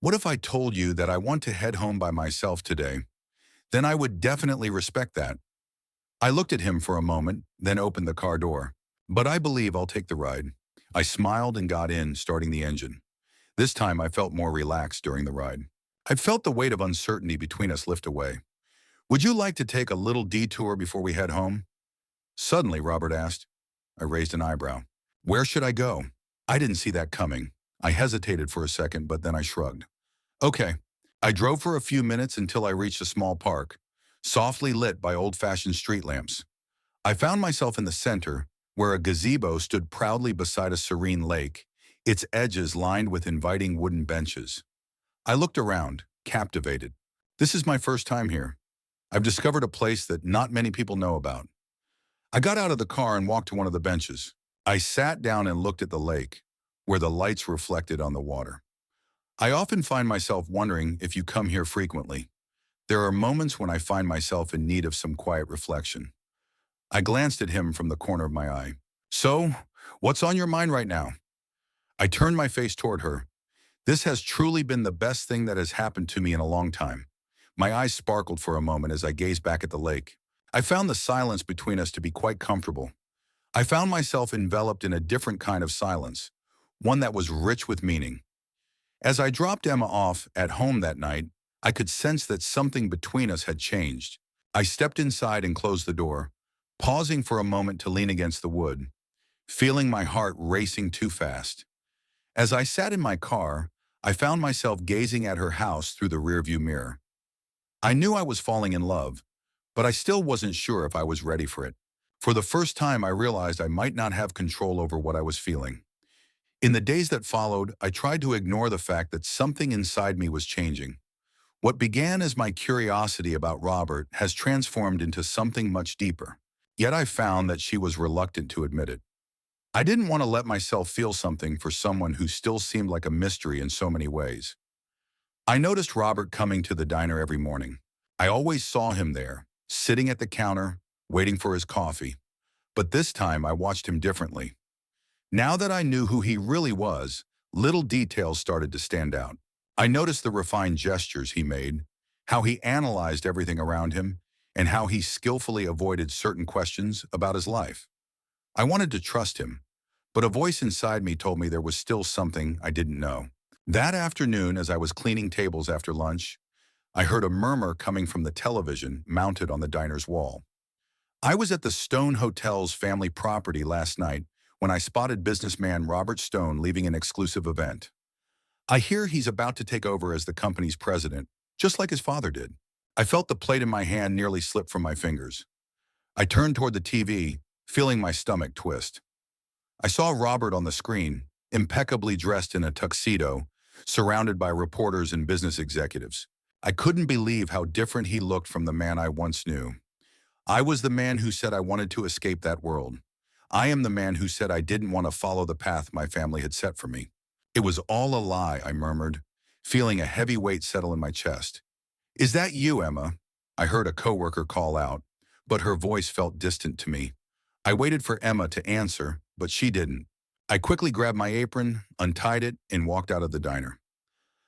What if I told you that I want to head home by myself today? Then I would definitely respect that. I looked at him for a moment, then opened the car door. But I believe I'll take the ride. I smiled and got in, starting the engine. This time I felt more relaxed during the ride. I felt the weight of uncertainty between us lift away. Would you like to take a little detour before we head home? Suddenly, Robert asked. I raised an eyebrow. Where should I go? I didn't see that coming. I hesitated for a second, but then I shrugged. Okay. I drove for a few minutes until I reached a small park, softly lit by old-fashioned street lamps. I found myself in the center, where a gazebo stood proudly beside a serene lake, its edges lined with inviting wooden benches. I looked around, captivated. This is my first time here. I've discovered a place that not many people know about. I got out of the car and walked to one of the benches. I sat down and looked at the lake, where the lights reflected on the water. I often find myself wondering if you come here frequently. There are moments when I find myself in need of some quiet reflection. I glanced at him from the corner of my eye. So, what's on your mind right now? I turned my face toward her. This has truly been the best thing that has happened to me in a long time. My eyes sparkled for a moment as I gazed back at the lake. I found the silence between us to be quite comfortable. I found myself enveloped in a different kind of silence, one that was rich with meaning. As I dropped Emma off at home that night, I could sense that something between us had changed. I stepped inside and closed the door, pausing for a moment to lean against the wood, feeling my heart racing too fast. As I sat in my car, I found myself gazing at her house through the rearview mirror. I knew I was falling in love, but I still wasn't sure if I was ready for it. For the first time, I realized I might not have control over what I was feeling. In the days that followed, I tried to ignore the fact that something inside me was changing. What began as my curiosity about Robert has transformed into something much deeper. Yet I found that she was reluctant to admit it. I didn't want to let myself feel something for someone who still seemed like a mystery in so many ways. I noticed Robert coming to the diner every morning. I always saw him there, sitting at the counter, waiting for his coffee. But this time I watched him differently. Now that I knew who he really was, little details started to stand out. I noticed the refined gestures he made, how he analyzed everything around him, and how he skillfully avoided certain questions about his life. I wanted to trust him, but a voice inside me told me there was still something I didn't know. That afternoon, as I was cleaning tables after lunch, I heard a murmur coming from the television mounted on the diner's wall. I was at the Stone Hotel's family property last night when I spotted businessman Robert Stone leaving an exclusive event. I hear he's about to take over as the company's president, just like his father did. I felt the plate in my hand nearly slip from my fingers. I turned toward the TV, feeling my stomach twist. I saw Robert on the screen, impeccably dressed in a tuxedo, surrounded by reporters and business executives. I couldn't believe how different he looked from the man I once knew. I was the man who said I wanted to escape that world. I am the man who said I didn't want to follow the path my family had set for me. It was all a lie, I murmured, feeling a heavy weight settle in my chest. Is that you, Emma? I heard a coworker call out, but her voice felt distant to me. I waited for Emma to answer, but she didn't. I quickly grabbed my apron, untied it, and walked out of the diner.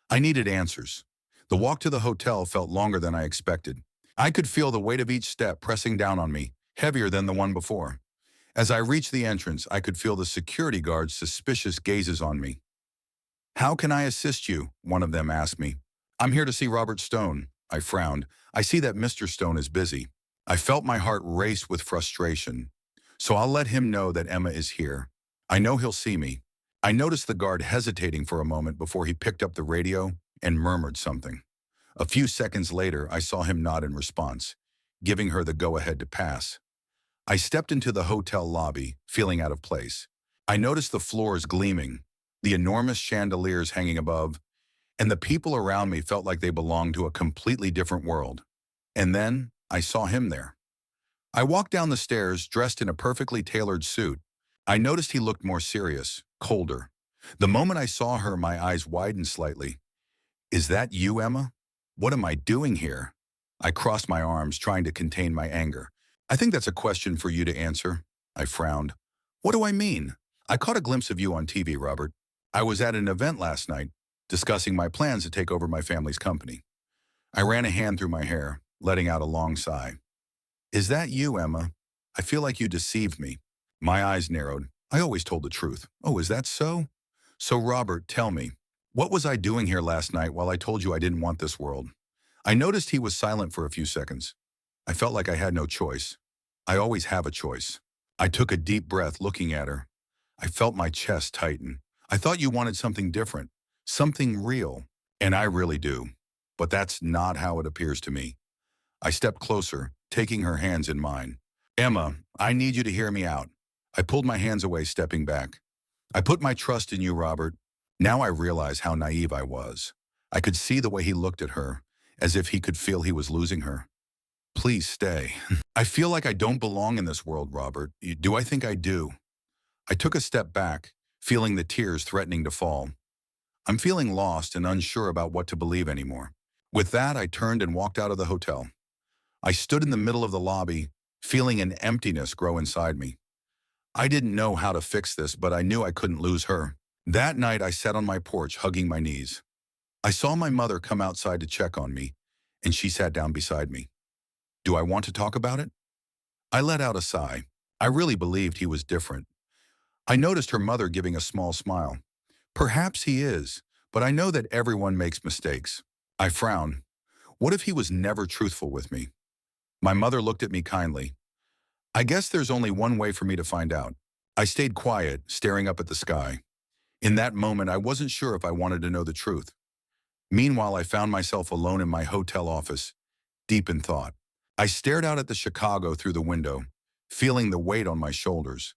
I needed answers. The walk to the hotel felt longer than I expected. I could feel the weight of each step pressing down on me, heavier than the one before. As I reached the entrance, I could feel the security guard's suspicious gazes on me. "How can I assist you?" one of them asked me. "I'm here to see Robert Stone." I frowned. "I see that Mr. Stone is busy." I felt my heart race with frustration. "So I'll let him know that Emma is here. I know he'll see me." I noticed the guard hesitating for a moment before he picked up the radio and murmured something. A few seconds later, I saw him nod in response, giving her the go-ahead to pass. I stepped into the hotel lobby, feeling out of place. I noticed the floors gleaming, the enormous chandeliers hanging above, and the people around me felt like they belonged to a completely different world. And then I saw him there. I walked down the stairs, dressed in a perfectly tailored suit. I noticed he looked more serious, colder. The moment I saw her, my eyes widened slightly. "Is that you, Emma? What am I doing here?" I crossed my arms, trying to contain my anger. "I think that's a question for you to answer." I frowned. "What do I mean?" "I caught a glimpse of you on TV, Robert. I was at an event last night, discussing my plans to take over my family's company." I ran a hand through my hair, letting out a long sigh. "Is that you, Emma? I feel like you deceived me." My eyes narrowed. "I always told the truth." "Oh, is that so?" "So, Robert, tell me, what was I doing here last night while I told you I didn't want this world?" I noticed he was silent for a few seconds. I felt like I had no choice. I always have a choice. I took a deep breath, looking at her. I felt my chest tighten. "I thought you wanted something different, something real, and I really do. But that's not how it appears to me." I stepped closer, taking her hands in mine. "Emma, I need you to hear me out." I pulled my hands away, stepping back. "I put my trust in you, Robert." Now I realize how naive I was. I could see the way he looked at her, as if he could feel he was losing her. "Please stay." "I feel like I don't belong in this world, Robert. Do I think I do?" I took a step back, feeling the tears threatening to fall. I'm feeling lost and unsure about what to believe anymore. With that, I turned and walked out of the hotel. I stood in the middle of the lobby, feeling an emptiness grow inside me. I didn't know how to fix this, but I knew I couldn't lose her. That night, I sat on my porch, hugging my knees. I saw my mother come outside to check on me, and she sat down beside me. "Do I want to talk about it?" I let out a sigh. I really believed he was different. I noticed her mother giving a small smile. "Perhaps he is, but I know that everyone makes mistakes." I frowned. What if he was never truthful with me? My mother looked at me kindly. "I guess there's only one way for me to find out." I stayed quiet, staring up at the sky. In that moment, I wasn't sure if I wanted to know the truth. Meanwhile, I found myself alone in my hotel office, deep in thought. I stared out at the Chicago through the window, feeling the weight on my shoulders.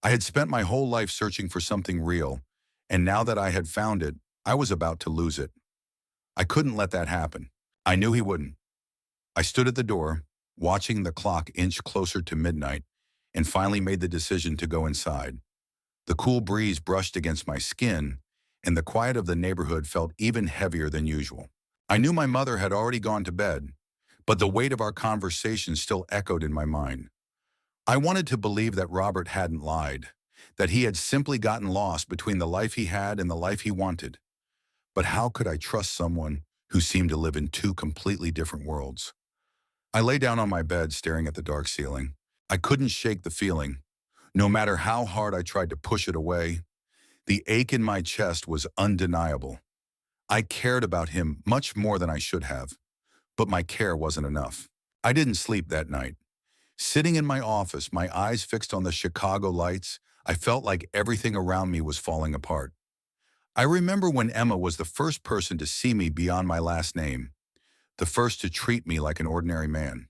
I had spent my whole life searching for something real, and now that I had found it, I was about to lose it. I couldn't let that happen. I knew he wouldn't. I stood at the door, watching the clock inch closer to midnight, and finally made the decision to go inside. The cool breeze brushed against my skin, and the quiet of the neighborhood felt even heavier than usual. I knew my mother had already gone to bed, but the weight of our conversation still echoed in my mind. I wanted to believe that Robert hadn't lied, that he had simply gotten lost between the life he had and the life he wanted. But how could I trust someone who seemed to live in two completely different worlds? I lay down on my bed, staring at the dark ceiling. I couldn't shake the feeling. No matter how hard I tried to push it away, the ache in my chest was undeniable. I cared about him much more than I should have, but my care wasn't enough. I didn't sleep that night. Sitting in my office, my eyes fixed on the Chicago lights, I felt like everything around me was falling apart. I remember when Emma was the first person to see me beyond my last name, the first to treat me like an ordinary man.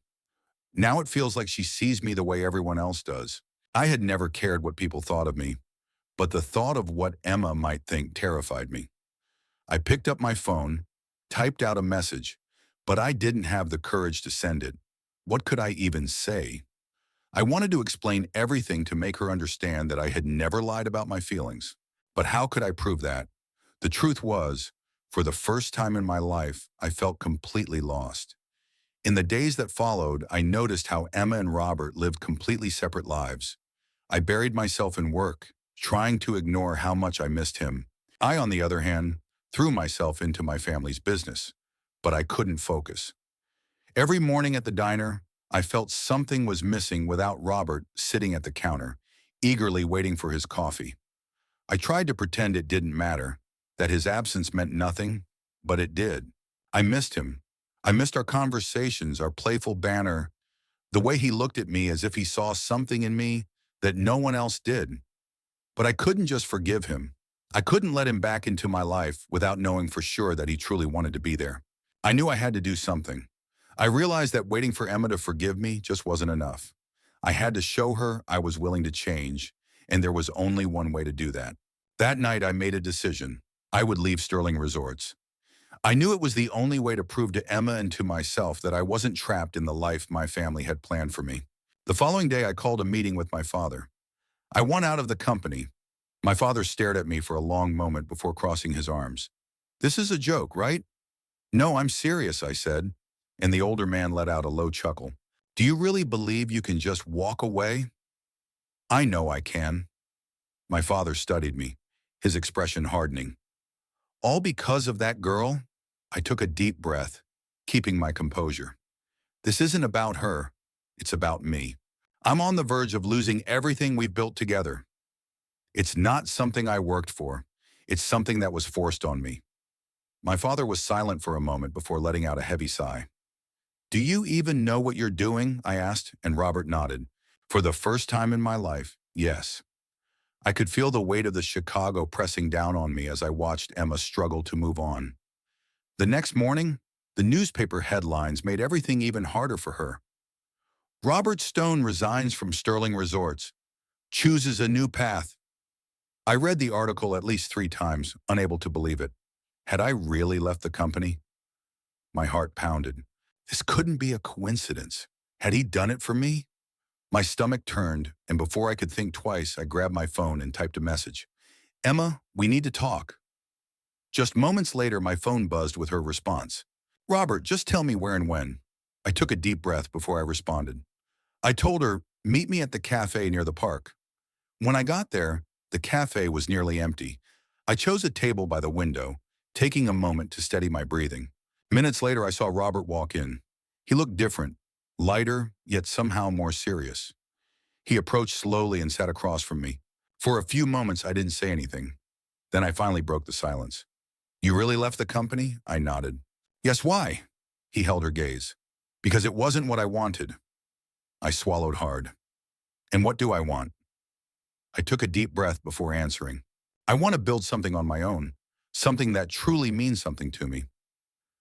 Now it feels like she sees me the way everyone else does. I had never cared what people thought of me, but the thought of what Emma might think terrified me. I picked up my phone, typed out a message, but I didn't have the courage to send it. What could I even say? I wanted to explain everything to make her understand that I had never lied about my feelings. But how could I prove that? The truth was, for the first time in my life, I felt completely lost. In the days that followed, I noticed how Emma and Robert lived completely separate lives. I buried myself in work, trying to ignore how much I missed him. I, on the other hand, threw myself into my family's business, but I couldn't focus. Every morning at the diner, I felt something was missing without Robert sitting at the counter, eagerly waiting for his coffee. I tried to pretend it didn't matter, that his absence meant nothing, but it did. I missed him. I missed our conversations, our playful banter, the way he looked at me as if he saw something in me that no one else did. But I couldn't just forgive him. I couldn't let him back into my life without knowing for sure that he truly wanted to be there. I knew I had to do something. I realized that waiting for Emma to forgive me just wasn't enough. I had to show her I was willing to change, and there was only one way to do that. That night I made a decision. I would leave Sterling Resorts. I knew it was the only way to prove to Emma and to myself that I wasn't trapped in the life my family had planned for me. The following day I called a meeting with my father. I want out of the company. My father stared at me for a long moment before crossing his arms. This is a joke, right? No, I'm serious, I said, and the older man let out a low chuckle. Do you really believe you can just walk away? I know I can. My father studied me, his expression hardening. All because of that girl? I took a deep breath, keeping my composure. This isn't about her. It's about me. I'm on the verge of losing everything we've built together. It's not something I worked for. It's something that was forced on me. My father was silent for a moment before letting out a heavy sigh. Do you even know what you're doing? I asked, and Robert nodded. For the first time in my life, yes. I could feel the weight of the Chicago pressing down on me as I watched Emma struggle to move on. The next morning, the newspaper headlines made everything even harder for her. Robert Stone resigns from Sterling Resorts, chooses a new path. I read the article at least 3 times, unable to believe it. Had I really left the company? My heart pounded. This couldn't be a coincidence. Had he done it for me? My stomach turned, and before I could think twice, I grabbed my phone and typed a message. Emma, we need to talk. Just moments later, my phone buzzed with her response. Robert, just tell me where and when. I took a deep breath before I responded. I told her, meet me at the cafe near the park. When I got there, the cafe was nearly empty. I chose a table by the window, taking a moment to steady my breathing. Minutes later, I saw Robert walk in. He looked different, lighter, yet somehow more serious. He approached slowly and sat across from me. For a few moments, I didn't say anything. Then I finally broke the silence. You really left the company? I nodded. Yes, why? He held her gaze. Because it wasn't what I wanted. I swallowed hard. And what do I want? I took a deep breath before answering. I want to build something on my own, something that truly means something to me.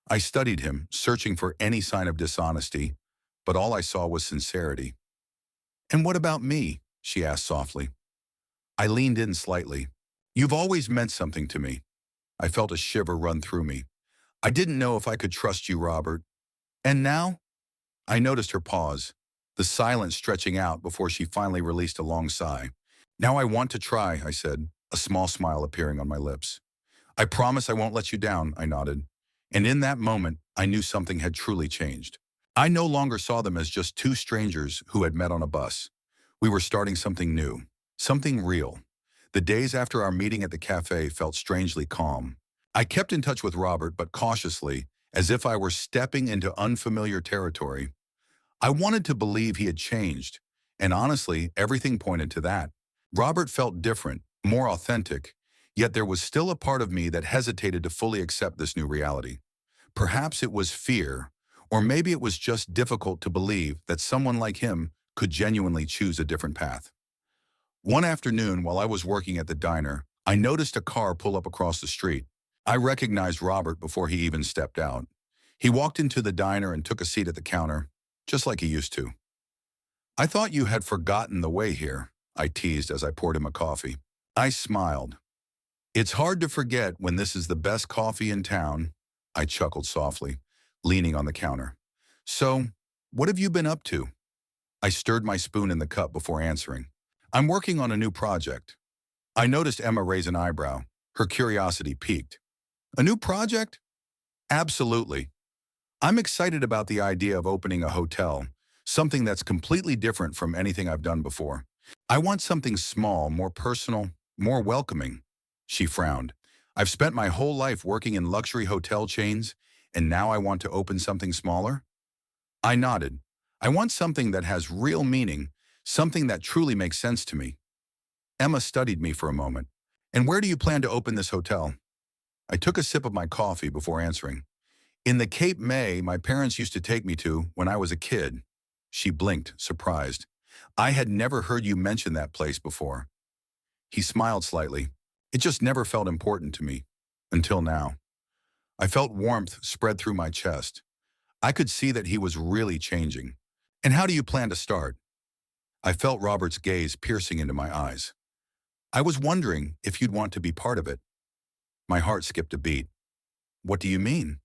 I studied him, searching for any sign of dishonesty, but all I saw was sincerity. And what about me? She asked softly. I leaned in slightly. You've always meant something to me. I felt a shiver run through me. I didn't know if I could trust you, Robert. And now? I noticed her pause, the silence stretching out before she finally released a long sigh. Now I want to try, I said, a small smile appearing on my lips. I promise I won't let you down, I nodded. And in that moment, I knew something had truly changed. I no longer saw them as just 2 strangers who had met on a bus. We were starting something new, something real. The days after our meeting at the cafe felt strangely calm. I kept in touch with Robert, but cautiously, as if I were stepping into unfamiliar territory. I wanted to believe he had changed, and honestly, everything pointed to that. Robert felt different, more authentic, yet there was still a part of me that hesitated to fully accept this new reality. Perhaps it was fear, or maybe it was just difficult to believe that someone like him could genuinely choose a different path. One afternoon, while I was working at the diner, I noticed a car pull up across the street. I recognized Robert before he even stepped out. He walked into the diner and took a seat at the counter, just like he used to. I thought you had forgotten the way here, I teased as I poured him a coffee. I smiled. It's hard to forget when this is the best coffee in town, I chuckled softly, leaning on the counter. So, what have you been up to? I stirred my spoon in the cup before answering. I'm working on a new project. I noticed Emma raise an eyebrow. Her curiosity piqued. A new project? Absolutely. I'm excited about the idea of opening a hotel, something that's completely different from anything I've done before. I want something small, more personal, more welcoming. She frowned. I've spent my whole life working in luxury hotel chains, and now I want to open something smaller? I nodded. I want something that has real meaning, something that truly makes sense to me. Emma studied me for a moment. And where do you plan to open this hotel? I took a sip of my coffee before answering. In the Cape May my parents used to take me to when I was a kid. She blinked, surprised. I had never heard you mention that place before. He smiled slightly. It just never felt important to me. Until now. I felt warmth spread through my chest. I could see that he was really changing. And how do you plan to start? I felt Robert's gaze piercing into my eyes. I was wondering if you'd want to be part of it. My heart skipped a beat. What do you mean?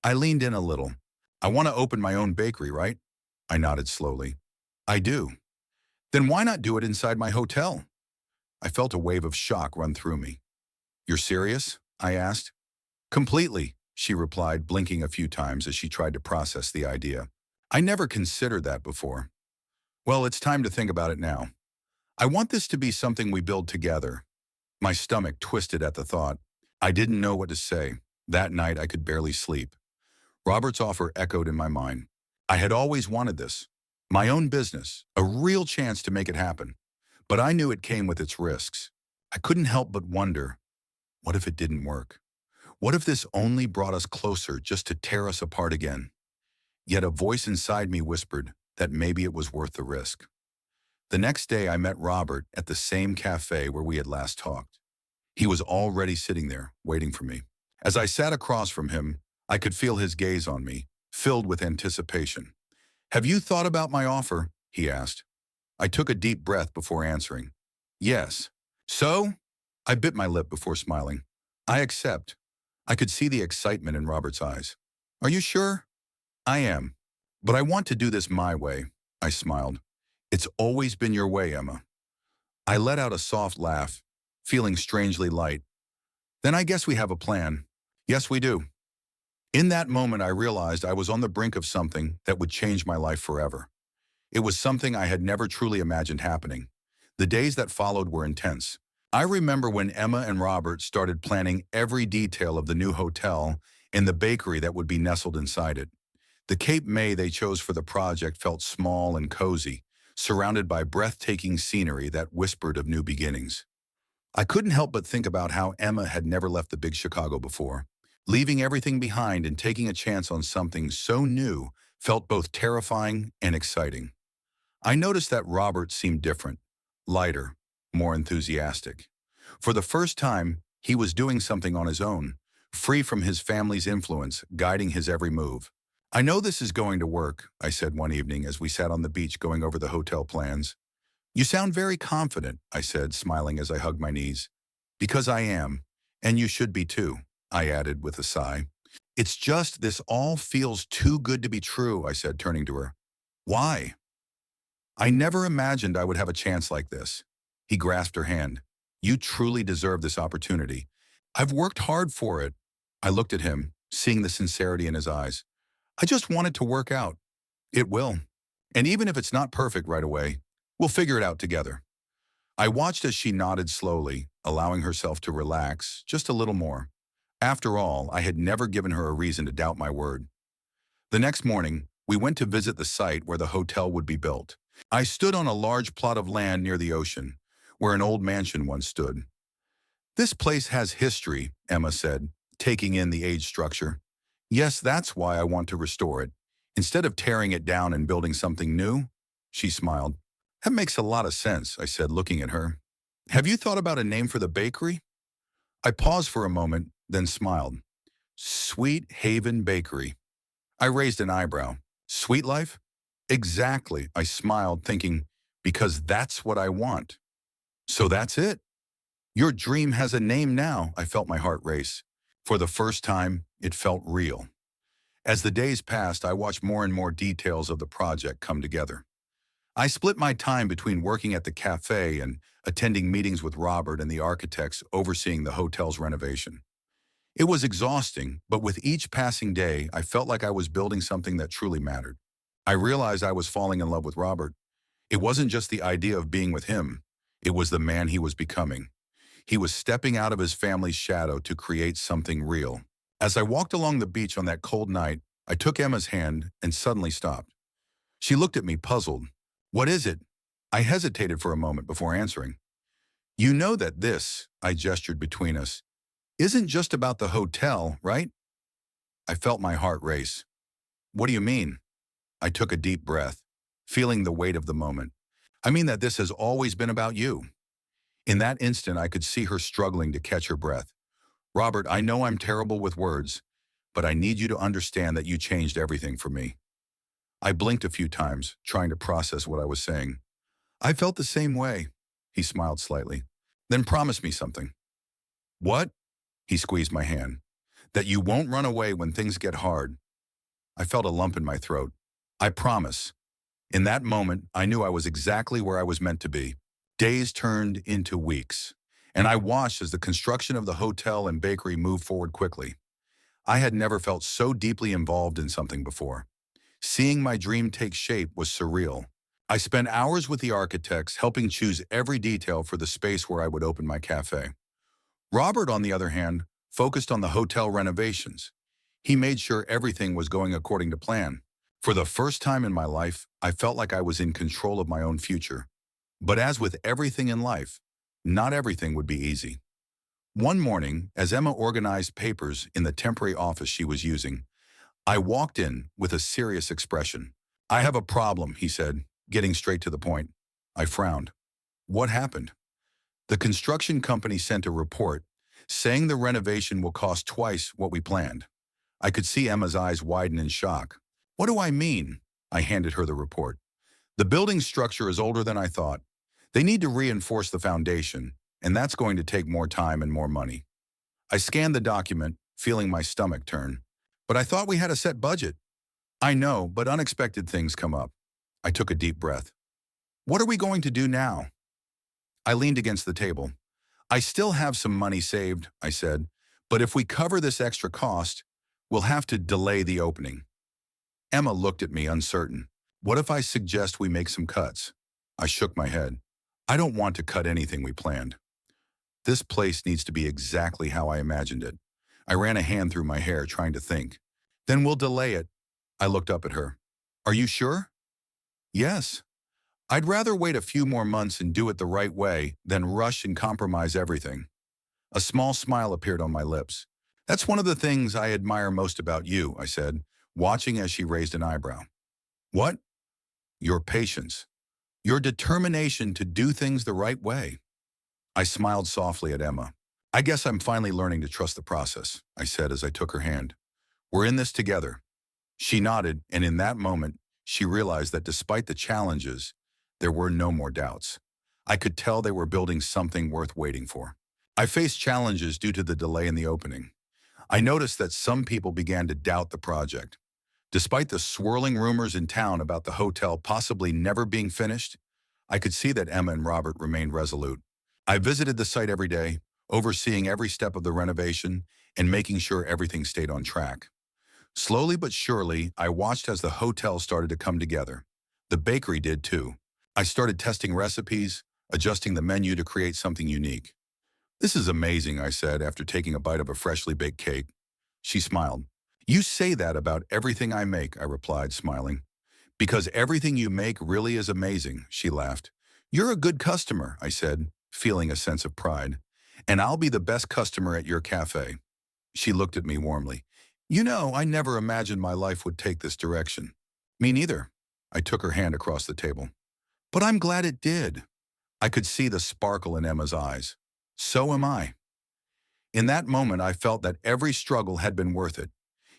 I leaned in a little. I want to open my own bakery, right? I nodded slowly. I do. Then why not do it inside my hotel? I felt a wave of shock run through me. You're serious? I asked. Completely, she replied, blinking a few times as she tried to process the idea. I never considered that before. Well, it's time to think about it now. I want this to be something we build together. My stomach twisted at the thought. I didn't know what to say. That night I could barely sleep. Robert's offer echoed in my mind. I had always wanted this. My own business, a real chance to make it happen. But I knew it came with its risks. I couldn't help but wonder, what if it didn't work? What if this only brought us closer just to tear us apart again? Yet a voice inside me whispered that maybe it was worth the risk. The next day I met Robert at the same cafe where we had last talked. He was already sitting there, waiting for me. As I sat across from him, I could feel his gaze on me, filled with anticipation. Have you thought about my offer? He asked. I took a deep breath before answering. Yes. So? I bit my lip before smiling. I accept. I could see the excitement in Robert's eyes. Are you sure? I am. But I want to do this my way. I smiled. It's always been your way, Emma. I let out a soft laugh, feeling strangely light. Then I guess we have a plan. Yes, we do. In that moment, I realized I was on the brink of something that would change my life forever. It was something I had never truly imagined happening. The days that followed were intense. I remember when Emma and Robert started planning every detail of the new hotel and the bakery that would be nestled inside it. The Cape May they chose for the project felt small and cozy, surrounded by breathtaking scenery that whispered of new beginnings. I couldn't help but think about how Emma had never left the big Chicago before. Leaving everything behind and taking a chance on something so new felt both terrifying and exciting. I noticed that Robert seemed different, lighter, more enthusiastic. For the first time, he was doing something on his own, free from his family's influence, guiding his every move. I know this is going to work, I said one evening as we sat on the beach going over the hotel plans. You sound very confident, I said, smiling as I hugged my knees. Because I am, and you should be too, I added with a sigh. It's just this all feels too good to be true, I said, turning to her. Why? I never imagined I would have a chance like this. He grasped her hand. You truly deserve this opportunity. I've worked hard for it. I looked at him, seeing the sincerity in his eyes. I just want it to work out. It will. And even if it's not perfect right away, we'll figure it out together. I watched as she nodded slowly, allowing herself to relax just a little more. After all, I had never given her a reason to doubt my word. The next morning, we went to visit the site where the hotel would be built. I stood on a large plot of land near the ocean, where an old mansion once stood. This place has history, Emma said, taking in the aged structure. Yes, that's why I want to restore it. Instead of tearing it down and building something new, she smiled. That makes a lot of sense, I said, looking at her. Have you thought about a name for the bakery? I paused for a moment, then smiled. Sweet Haven Bakery. I raised an eyebrow. Sweet Life? Exactly, I smiled, thinking, because that's what I want. So that's it. Your dream has a name now, I felt my heart race. For the first time, it felt real. As the days passed, I watched more and more details of the project come together. I split my time between working at the cafe and attending meetings with Robert and the architects overseeing the hotel's renovation. It was exhausting, but with each passing day, I felt like I was building something that truly mattered. I realized I was falling in love with Robert. It wasn't just the idea of being with him. It was the man he was becoming. He was stepping out of his family's shadow to create something real. As I walked along the beach on that cold night, I took Emma's hand and suddenly stopped. She looked at me puzzled. What is it? I hesitated for a moment before answering. You know that this, I gestured between us, isn't just about the hotel, right? I felt my heart race. What do you mean? I took a deep breath, feeling the weight of the moment. I mean that this has always been about you. In that instant, I could see her struggling to catch her breath. Robert, I know I'm terrible with words, but I need you to understand that you changed everything for me. I blinked a few times, trying to process what I was saying. I felt the same way. He smiled slightly. Then promise me something. What? He squeezed my hand. That you won't run away when things get hard. I felt a lump in my throat. I promise. In that moment, I knew I was exactly where I was meant to be. Days turned into weeks, and I watched as the construction of the hotel and bakery moved forward quickly. I had never felt so deeply involved in something before. Seeing my dream take shape was surreal. I spent hours with the architects, helping choose every detail for the space where I would open my cafe. Robert, on the other hand, focused on the hotel renovations. He made sure everything was going according to plan. For the first time in my life, I felt like I was in control of my own future. But as with everything in life, not everything would be easy. One morning, as Emma organized papers in the temporary office she was using, I walked in with a serious expression. I have a problem, he said, getting straight to the point. I frowned. What happened? The construction company sent a report saying the renovation will cost twice what we planned. I could see Emma's eyes widen in shock. What do I mean? I handed her the report. The building structure is older than I thought. They need to reinforce the foundation, and that's going to take more time and more money. I scanned the document, feeling my stomach turn. But I thought we had a set budget. I know, but unexpected things come up. I took a deep breath. What are we going to do now? I leaned against the table. I still have some money saved, I said, but if we cover this extra cost, we'll have to delay the opening. Emma looked at me uncertain. What if I suggest we make some cuts? I shook my head. I don't want to cut anything we planned. This place needs to be exactly how I imagined it. I ran a hand through my hair, trying to think. Then we'll delay it. I looked up at her. Are you sure? Yes. I'd rather wait a few more months and do it the right way than rush and compromise everything. A small smile appeared on my lips. That's one of the things I admire most about you, I said, watching as she raised an eyebrow. What? Your patience. Your determination to do things the right way. I smiled softly at Emma. I guess I'm finally learning to trust the process, I said as I took her hand. We're in this together. She nodded, and in that moment, she realized that despite the challenges, there were no more doubts. I could tell they were building something worth waiting for. I faced challenges due to the delay in the opening. I noticed that some people began to doubt the project. Despite the swirling rumors in town about the hotel possibly never being finished, I could see that Emma and Robert remained resolute. I visited the site every day, overseeing every step of the renovation and making sure everything stayed on track. Slowly but surely, I watched as the hotel started to come together. The bakery did too. I started testing recipes, adjusting the menu to create something unique. This is amazing, I said after taking a bite of a freshly baked cake. She smiled. You say that about everything I make, I replied, smiling. Because everything you make really is amazing, she laughed. You're a good customer, I said, feeling a sense of pride. And I'll be the best customer at your cafe. She looked at me warmly. You know, I never imagined my life would take this direction. Me neither. I took her hand across the table. But I'm glad it did. I could see the sparkle in Emma's eyes. So am I. In that moment, I felt that every struggle had been worth it.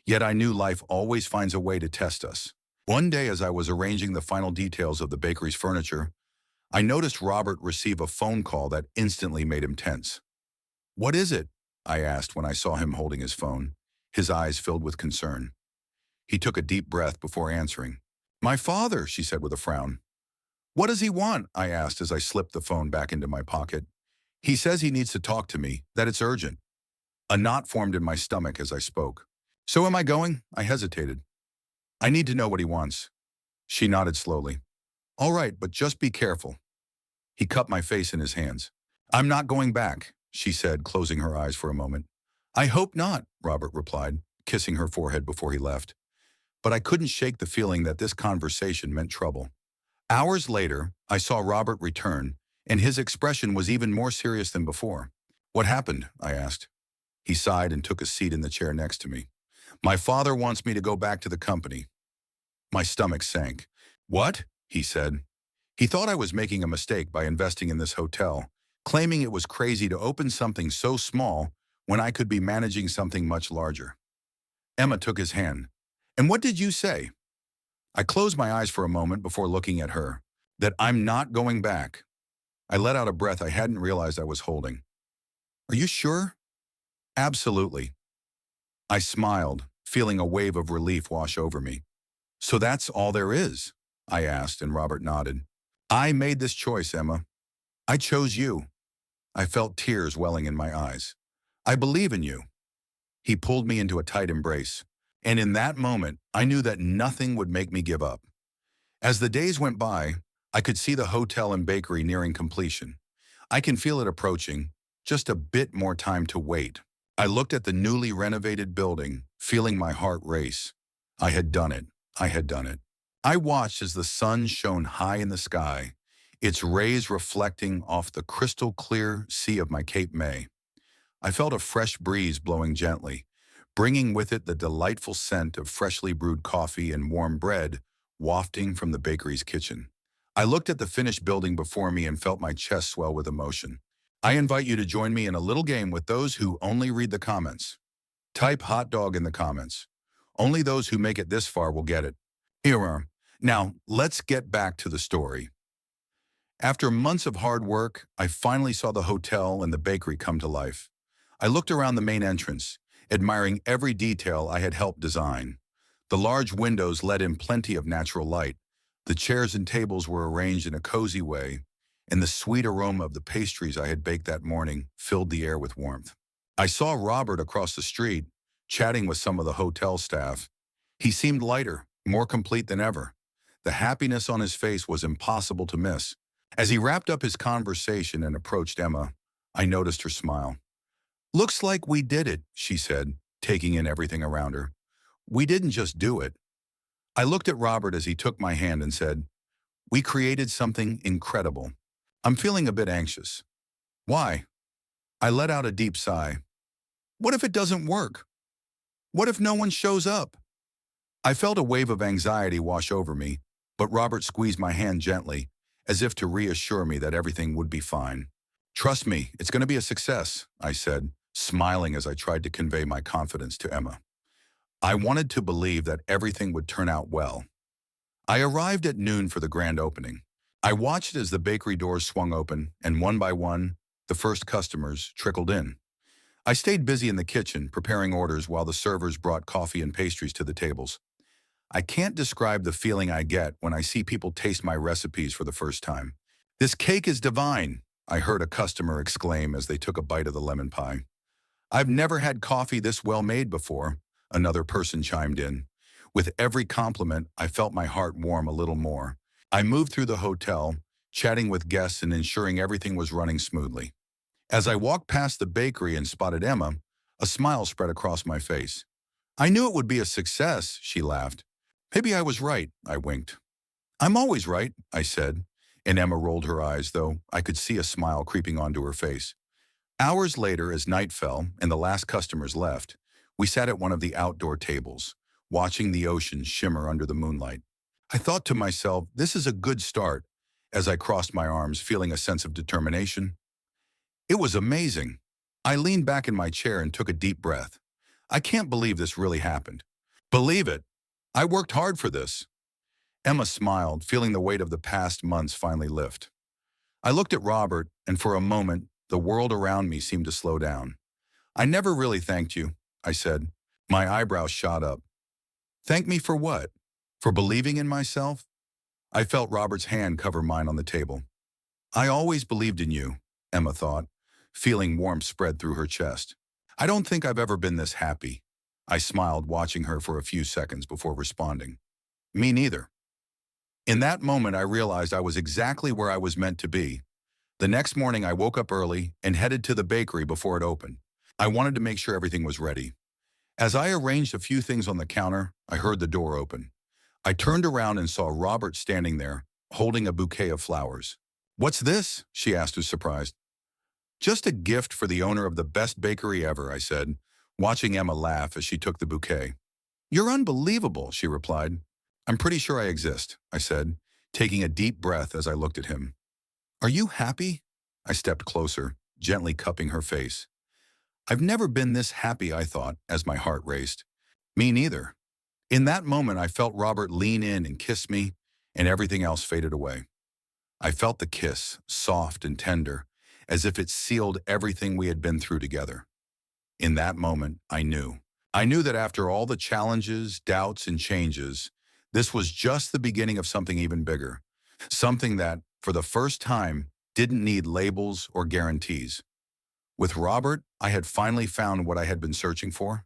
Yet I knew life always finds a way to test us. One day, as I was arranging the final details of the bakery's furniture, I noticed Robert receive a phone call that instantly made him tense. What is it? I asked when I saw him holding his phone, his eyes filled with concern. He took a deep breath before answering. My father, she said with a frown. What does he want? I asked as I slipped the phone back into my pocket. He says he needs to talk to me, that it's urgent. A knot formed in my stomach as I spoke. So am I going? I hesitated. I need to know what he wants. She nodded slowly. All right, but just be careful. He cupped my face in his hands. I'm not going back, she said, closing her eyes for a moment. I hope not, Robert replied, kissing her forehead before he left. but I couldn't shake the feeling that this conversation meant trouble. Hours later, I saw Robert return, and his expression was even more serious than before. "What happened?" I asked. He sighed and took a seat in the chair next to me. "My father wants me to go back to the company." My stomach sank. "What?" he said. He thought I was making a mistake by investing in this hotel, claiming it was crazy to open something so small when I could be managing something much larger. Emma took his hand. "And what did you say?" I closed my eyes for a moment before looking at her. "That I'm not going back." I let out a breath I hadn't realized I was holding. "Are you sure?" "Absolutely." I smiled, feeling a wave of relief wash over me. "So that's all there is?" I asked, and Robert nodded. "I made this choice, Emma. I chose you." I felt tears welling in my eyes. "I believe in you." He pulled me into a tight embrace, and in that moment, I knew that nothing would make me give up. As the days went by, I could see the hotel and bakery nearing completion. I can feel it approaching, just a bit more time to wait. I looked at the newly renovated building, feeling my heart race. I had done it. I had done it. I watched as the sun shone high in the sky, its rays reflecting off the crystal clear sea of my Cape May. I felt a fresh breeze blowing gently, bringing with it the delightful scent of freshly brewed coffee and warm bread wafting from the bakery's kitchen. I looked at the finished building before me and felt my chest swell with emotion. I invite you to join me in a little game with those who only read the comments. Type hot dog in the comments. Only those who make it this far will get it. Here are. Now, let's get back to the story. After months of hard work, I finally saw the hotel and the bakery come to life. I looked around the main entrance, admiring every detail I had helped design. The large windows let in plenty of natural light. The chairs and tables were arranged in a cozy way, and the sweet aroma of the pastries I had baked that morning filled the air with warmth. I saw Robert across the street, chatting with some of the hotel staff. He seemed lighter, more complete than ever. The happiness on his face was impossible to miss. As he wrapped up his conversation and approached Emma, I noticed her smile. "Looks like we did it," she said, taking in everything around her. "We didn't just do it." I looked at Robert as he took my hand and said, "We created something incredible. I'm feeling a bit anxious." "Why?" I let out a deep sigh. "What if it doesn't work? What if no one shows up?" I felt a wave of anxiety wash over me, but Robert squeezed my hand gently, as if to reassure me that everything would be fine. "Trust me, it's going to be a success," I said, smiling as I tried to convey my confidence to Emma. I wanted to believe that everything would turn out well. I arrived at noon for the grand opening. I watched as the bakery doors swung open, and one by one, the first customers trickled in. I stayed busy in the kitchen, preparing orders while the servers brought coffee and pastries to the tables. I can't describe the feeling I get when I see people taste my recipes for the first time. "This cake is divine," I heard a customer exclaim as they took a bite of the lemon pie. "I've never had coffee this well made before," another person chimed in. With every compliment, I felt my heart warm a little more. I moved through the hotel, chatting with guests and ensuring everything was running smoothly. As I walked past the bakery and spotted Emma, a smile spread across my face. "I knew it would be a success," she laughed. "Maybe I was right," I winked. "I'm always right," I said, and Emma rolled her eyes, though I could see a smile creeping onto her face. Hours later, as night fell and the last customers left, we sat at one of the outdoor tables, watching the ocean shimmer under the moonlight. I thought to myself, this is a good start, as I crossed my arms, feeling a sense of determination. It was amazing. I leaned back in my chair and took a deep breath. I can't believe this really happened. "Believe it. I worked hard for this." Emma smiled, feeling the weight of the past months finally lift. I looked at Robert, and for a moment, the world around me seemed to slow down. "I never really thanked you," I said. My eyebrows shot up. "Thank me for what? For believing in myself?" I felt Robert's hand cover mine on the table. "I always believed in you," Emma thought, feeling warmth spread through her chest. "I don't think I've ever been this happy." I smiled, watching her for a few seconds before responding. "Me neither." In that moment, I realized I was exactly where I was meant to be. The next morning, I woke up early and headed to the bakery before it opened. I wanted to make sure everything was ready. As I arranged a few things on the counter, I heard the door open. I turned around and saw Robert standing there, holding a bouquet of flowers. "What's this?" she asked, as surprised. "Just a gift for the owner of the best bakery ever," I said, watching Emma laugh as she took the bouquet. "You're unbelievable," she replied. "I'm pretty sure I exist," I said, taking a deep breath as I looked at him. "Are you happy?" I stepped closer, gently cupping her face. I've never been this happy, I thought, as my heart raced. Me neither. In that moment, I felt Robert lean in and kiss me, and everything else faded away. I felt the kiss, soft and tender, as if it sealed everything we had been through together. In that moment, I knew. I knew that after all the challenges, doubts, and changes, this was just the beginning of something even bigger. Something that, for the first time, didn't need labels or guarantees. With Robert, I had finally found what I had been searching for.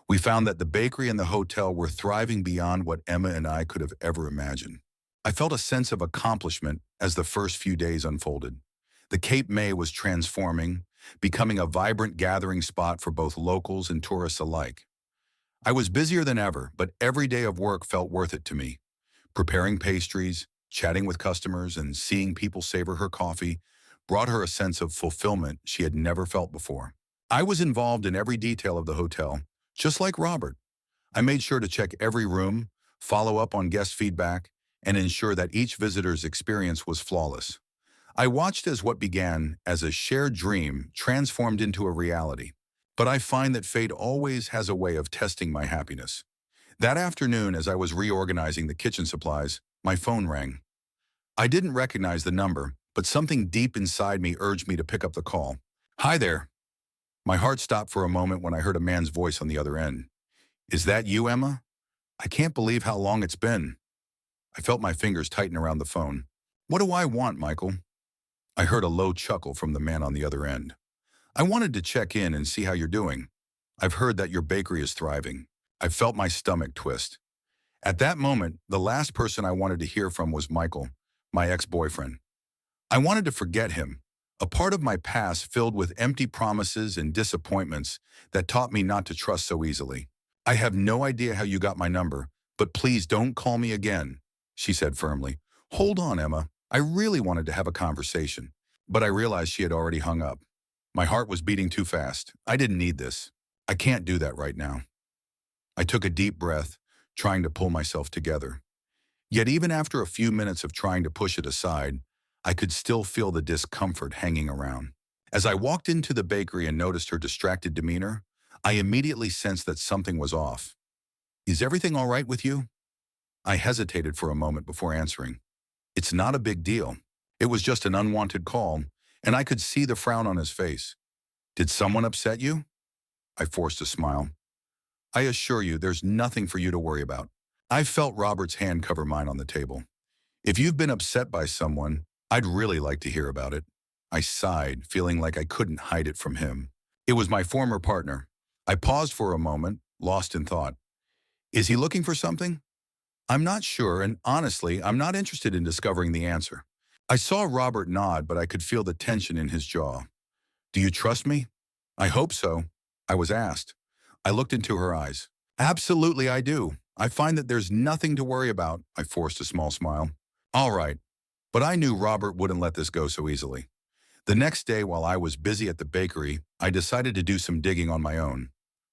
We found that the bakery and the hotel were thriving beyond what Emma and I could have ever imagined. I felt a sense of accomplishment as the first few days unfolded. The Cape May was transforming, becoming a vibrant gathering spot for both locals and tourists alike. I was busier than ever, but every day of work felt worth it to me. Preparing pastries, chatting with customers, and seeing people savor her coffee brought her a sense of fulfillment she had never felt before. I was involved in every detail of the hotel, just like Robert. I made sure to check every room, follow up on guest feedback, and ensure that each visitor's experience was flawless. I watched as what began as a shared dream transformed into a reality. But I find that fate always has a way of testing my happiness. That afternoon, as I was reorganizing the kitchen supplies, my phone rang. I didn't recognize the number, but something deep inside me urged me to pick up the call. "Hi there." My heart stopped for a moment when I heard a man's voice on the other end. "Is that you, Emma? I can't believe how long it's been." I felt my fingers tighten around the phone. "What do I want, Michael?" I heard a low chuckle from the man on the other end. "I wanted to check in and see how you're doing. I've heard that your bakery is thriving." I felt my stomach twist. At that moment, the last person I wanted to hear from was Michael, my ex-boyfriend. I wanted to forget him, a part of my past filled with empty promises and disappointments that taught me not to trust so easily. "I have no idea how you got my number, but please don't call me again," she said firmly. "Hold on, Emma. I really wanted to have a conversation." But I realized she had already hung up. My heart was beating too fast. I didn't need this. I can't do that right now. I took a deep breath, trying to pull myself together. Yet even after a few minutes of trying to push it aside, I could still feel the discomfort hanging around. As I walked into the bakery and noticed her distracted demeanor, I immediately sensed that something was off. "Is everything all right with you?" I hesitated for a moment before answering. "It's not a big deal. It was just an unwanted call, and I could see the frown on his face." "Did someone upset you?" I forced a smile. "I assure you, there's nothing for you to worry about." I felt Robert's hand cover mine on the table. "If you've been upset by someone, I'd really like to hear about it." I sighed, feeling like I couldn't hide it from him. It was my former partner. I paused for a moment, lost in thought. "Is he looking for something?" "I'm not sure, and honestly, I'm not interested in discovering the answer." I saw Robert nod, but I could feel the tension in his jaw. "Do you trust me?" "I hope so." I was asked. I looked into her eyes. "Absolutely, I do. I find that there's nothing to worry about." I forced a small smile. "All right." But I knew Robert wouldn't let this go so easily. The next day, while I was busy at the bakery, I decided to do some digging on my own.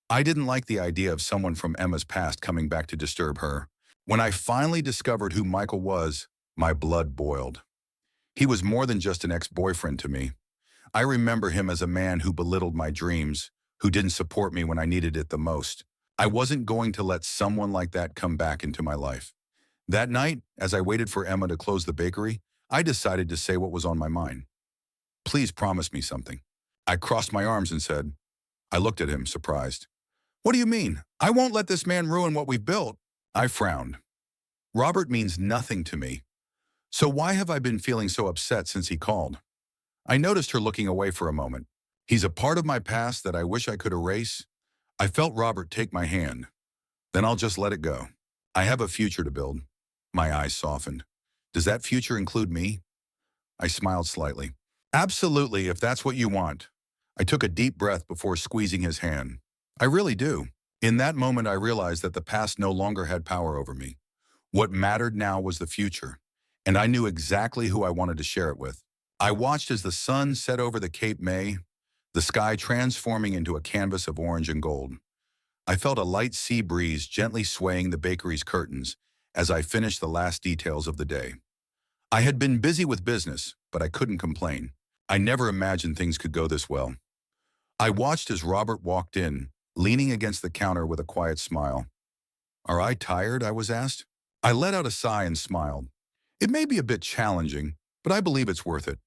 I didn't like the idea of someone from Emma's past coming back to disturb her. When I finally discovered who Michael was, my blood boiled. He was more than just an ex-boyfriend to me. I remember him as a man who belittled my dreams, who didn't support me when I needed it the most. I wasn't going to let someone like that come back into my life. That night, as I waited for Emma to close the bakery, I decided to say what was on my mind. "Please promise me something." I crossed my arms and said, I looked at him, surprised. "What do you mean? I won't let this man ruin what we've built." I frowned. "Robert means nothing to me. So why have I been feeling so upset since he called?" I noticed her looking away for a moment. "He's a part of my past that I wish I could erase." I felt Robert take my hand. "Then I'll just let it go. I have a future to build." My eyes softened. "Does that future include me?" I smiled slightly. "Absolutely, if that's what you want." I took a deep breath before squeezing his hand. "I really do. In that moment, I realized that the past no longer had power over me. What mattered now was the future, and I knew exactly who I wanted to share it with. I watched as the sun set over the Cape May, the sky transforming into a canvas of orange and gold. I felt a light sea breeze gently swaying the bakery's curtains as I finished the last details of the day. I had been busy with business, but I couldn't complain. I never imagined things could go this well. I watched as Robert walked in, leaning against the counter with a quiet smile. "Are I tired?" I was asked. I let out a sigh and smiled. "It may be a bit challenging, but I believe it's worth it."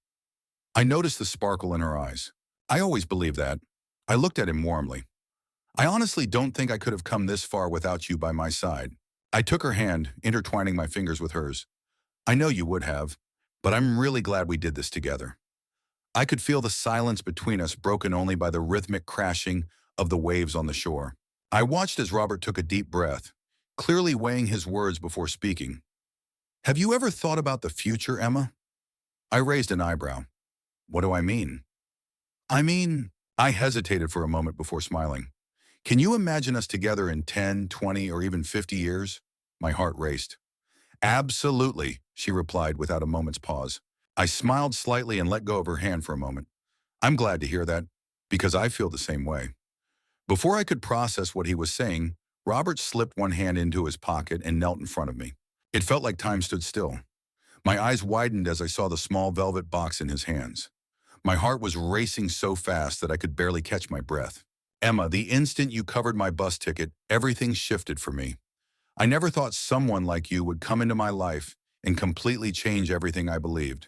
I noticed the sparkle in her eyes. "I always believe that." I looked at him warmly. "I honestly don't think I could have come this far without you by my side." I took her hand, intertwining my fingers with hers. "I know you would have, but I'm really glad we did this together." I could feel the silence between us broken only by the rhythmic crashing of the waves on the shore. I watched as Robert took a deep breath, clearly weighing his words before speaking. "Have you ever thought about the future, Emma?" I raised an eyebrow. "What do I mean?" "I mean," I hesitated for a moment before smiling. "Can you imagine us together in 10, 20, or even 50 years?" My heart raced. "Absolutely," she replied without a moment's pause. I smiled slightly and let go of her hand for a moment. "I'm glad to hear that, because I feel the same way." Before I could process what he was saying, Robert slipped one hand into his pocket and knelt in front of me. It felt like time stood still. My eyes widened as I saw the small velvet box in his hands. My heart was racing so fast that I could barely catch my breath. "Emma, the instant you covered my bus ticket, everything shifted for me. I never thought someone like you would come into my life and completely change everything I believed."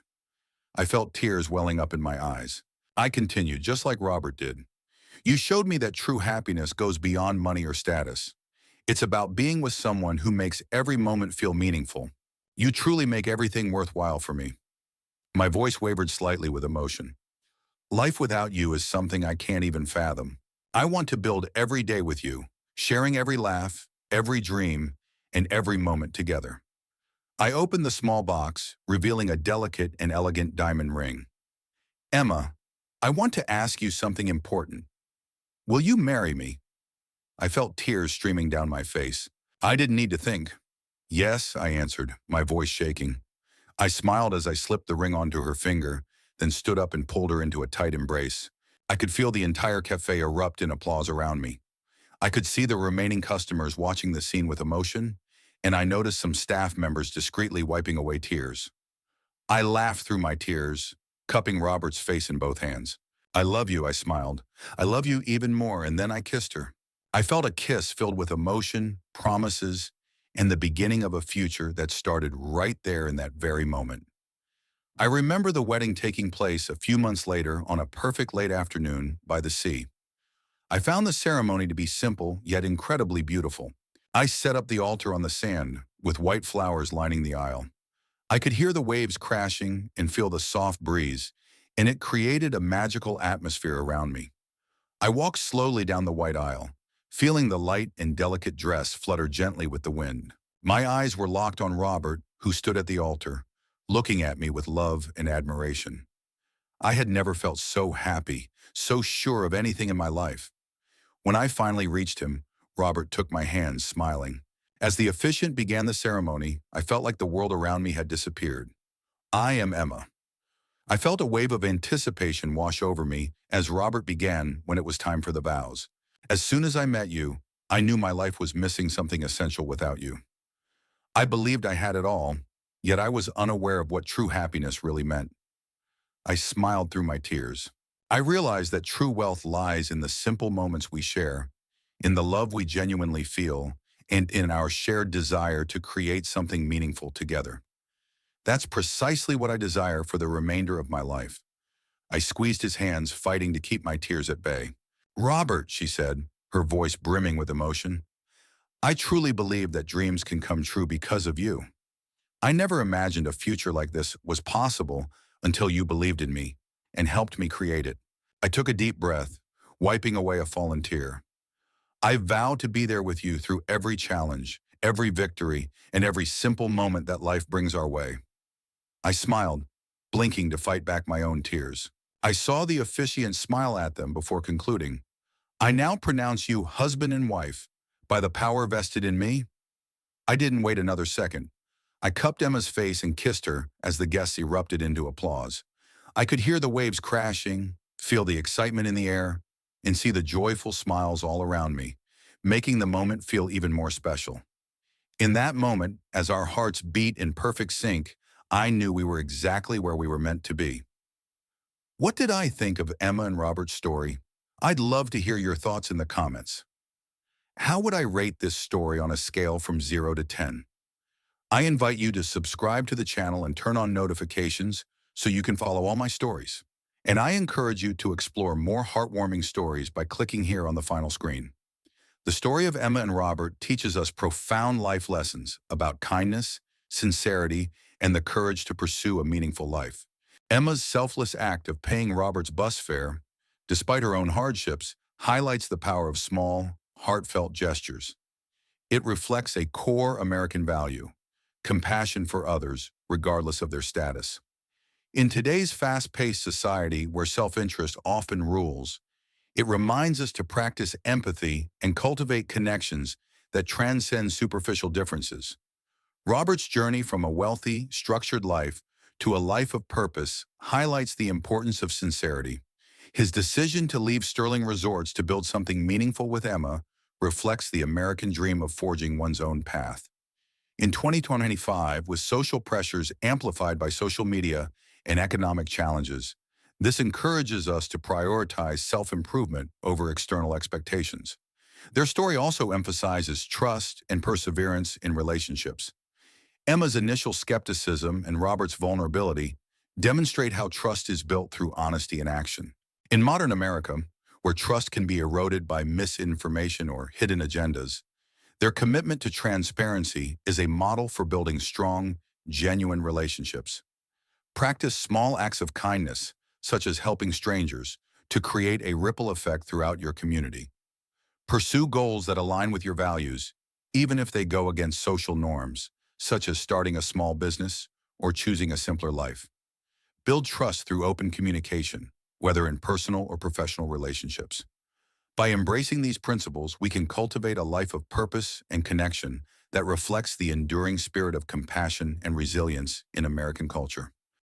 I felt tears welling up in my eyes. I continued, just like Robert did. "You showed me that true happiness goes beyond money or status. It's about being with someone who makes every moment feel meaningful. You truly make everything worthwhile for me." My voice wavered slightly with emotion. "Life without you is something I can't even fathom. I want to build every day with you, sharing every laugh, every dream, and every moment together." I opened the small box, revealing a delicate and elegant diamond ring. "Emma, I want to ask you something important. Will you marry me?" I felt tears streaming down my face. I didn't need to think. "Yes," I answered, my voice shaking. I smiled as I slipped the ring onto her finger, then stood up and pulled her into a tight embrace. I could feel the entire cafe erupt in applause around me. I could see the remaining customers watching the scene with emotion, and I noticed some staff members discreetly wiping away tears. I laughed through my tears, cupping Robert's face in both hands. "I love you," I smiled. "I love you even more," and then I kissed her. I felt a kiss filled with emotion, promises, and the beginning of a future that started right there in that very moment. I remember the wedding taking place a few months later on a perfect late afternoon by the sea. I found the ceremony to be simple yet incredibly beautiful. I set up the altar on the sand, with white flowers lining the aisle. I could hear the waves crashing and feel the soft breeze, and it created a magical atmosphere around me. I walked slowly down the white aisle, feeling the light and delicate dress flutter gently with the wind. My eyes were locked on Robert, who stood at the altar, looking at me with love and admiration. I had never felt so happy, so sure of anything in my life. When I finally reached him, Robert took my hand, smiling. As the officiant began the ceremony, I felt like the world around me had disappeared. "I am Emma." I felt a wave of anticipation wash over me as Robert began when it was time for the vows. "As soon as I met you, I knew my life was missing something essential without you." I believed I had it all, yet I was unaware of what true happiness really meant. I smiled through my tears. I realized that true wealth lies in the simple moments we share, in the love we genuinely feel, and in our shared desire to create something meaningful together. That's precisely what I desire for the remainder of my life. I squeezed his hands, fighting to keep my tears at bay. "Robert," she said, her voice brimming with emotion, "I truly believe that dreams can come true because of you. I never imagined a future like this was possible until you believed in me and helped me create it." I took a deep breath, wiping away a fallen tear. "I vow to be there with you through every challenge, every victory, and every simple moment that life brings our way." I smiled, blinking to fight back my own tears. I saw the officiant smile at them before concluding. "I now pronounce you husband and wife, by the power vested in me? I didn't wait another second. I cupped Emma's face and kissed her as the guests erupted into applause. I could hear the waves crashing, feel the excitement in the air, and see the joyful smiles all around me, making the moment feel even more special. In that moment, as our hearts beat in perfect sync, I knew we were exactly where we were meant to be. What did I think of Emma and Robert's story? I'd love to hear your thoughts in the comments. How would I rate this story on a scale from 0 to 10? I invite you to subscribe to the channel and turn on notifications so you can follow all my stories. And I encourage you to explore more heartwarming stories by clicking here on the final screen. The story of Emma and Robert teaches us profound life lessons about kindness, sincerity, and the courage to pursue a meaningful life. Emma's selfless act of paying Robert's bus fare, despite her own hardships, highlights the power of small, heartfelt gestures. It reflects a core American value: compassion for others, regardless of their status. In today's fast-paced society where self-interest often rules, it reminds us to practice empathy and cultivate connections that transcend superficial differences. Robert's journey from a wealthy, structured life to a life of purpose highlights the importance of sincerity. His decision to leave Sterling Resorts to build something meaningful with Emma reflects the American dream of forging one's own path. In 2025, with social pressures amplified by social media and economic challenges, this encourages us to prioritize self-improvement over external expectations. Their story also emphasizes trust and perseverance in relationships. Emma's initial skepticism and Robert's vulnerability demonstrate how trust is built through honesty and action. In modern America, where trust can be eroded by misinformation or hidden agendas, their commitment to transparency is a model for building strong, genuine relationships. Practice small acts of kindness, such as helping strangers, to create a ripple effect throughout your community. Pursue goals that align with your values, even if they go against social norms, such as starting a small business or choosing a simpler life. Build trust through open communication, whether in personal or professional relationships. By embracing these principles, we can cultivate a life of purpose and connection that reflects the enduring spirit of compassion and resilience in American culture.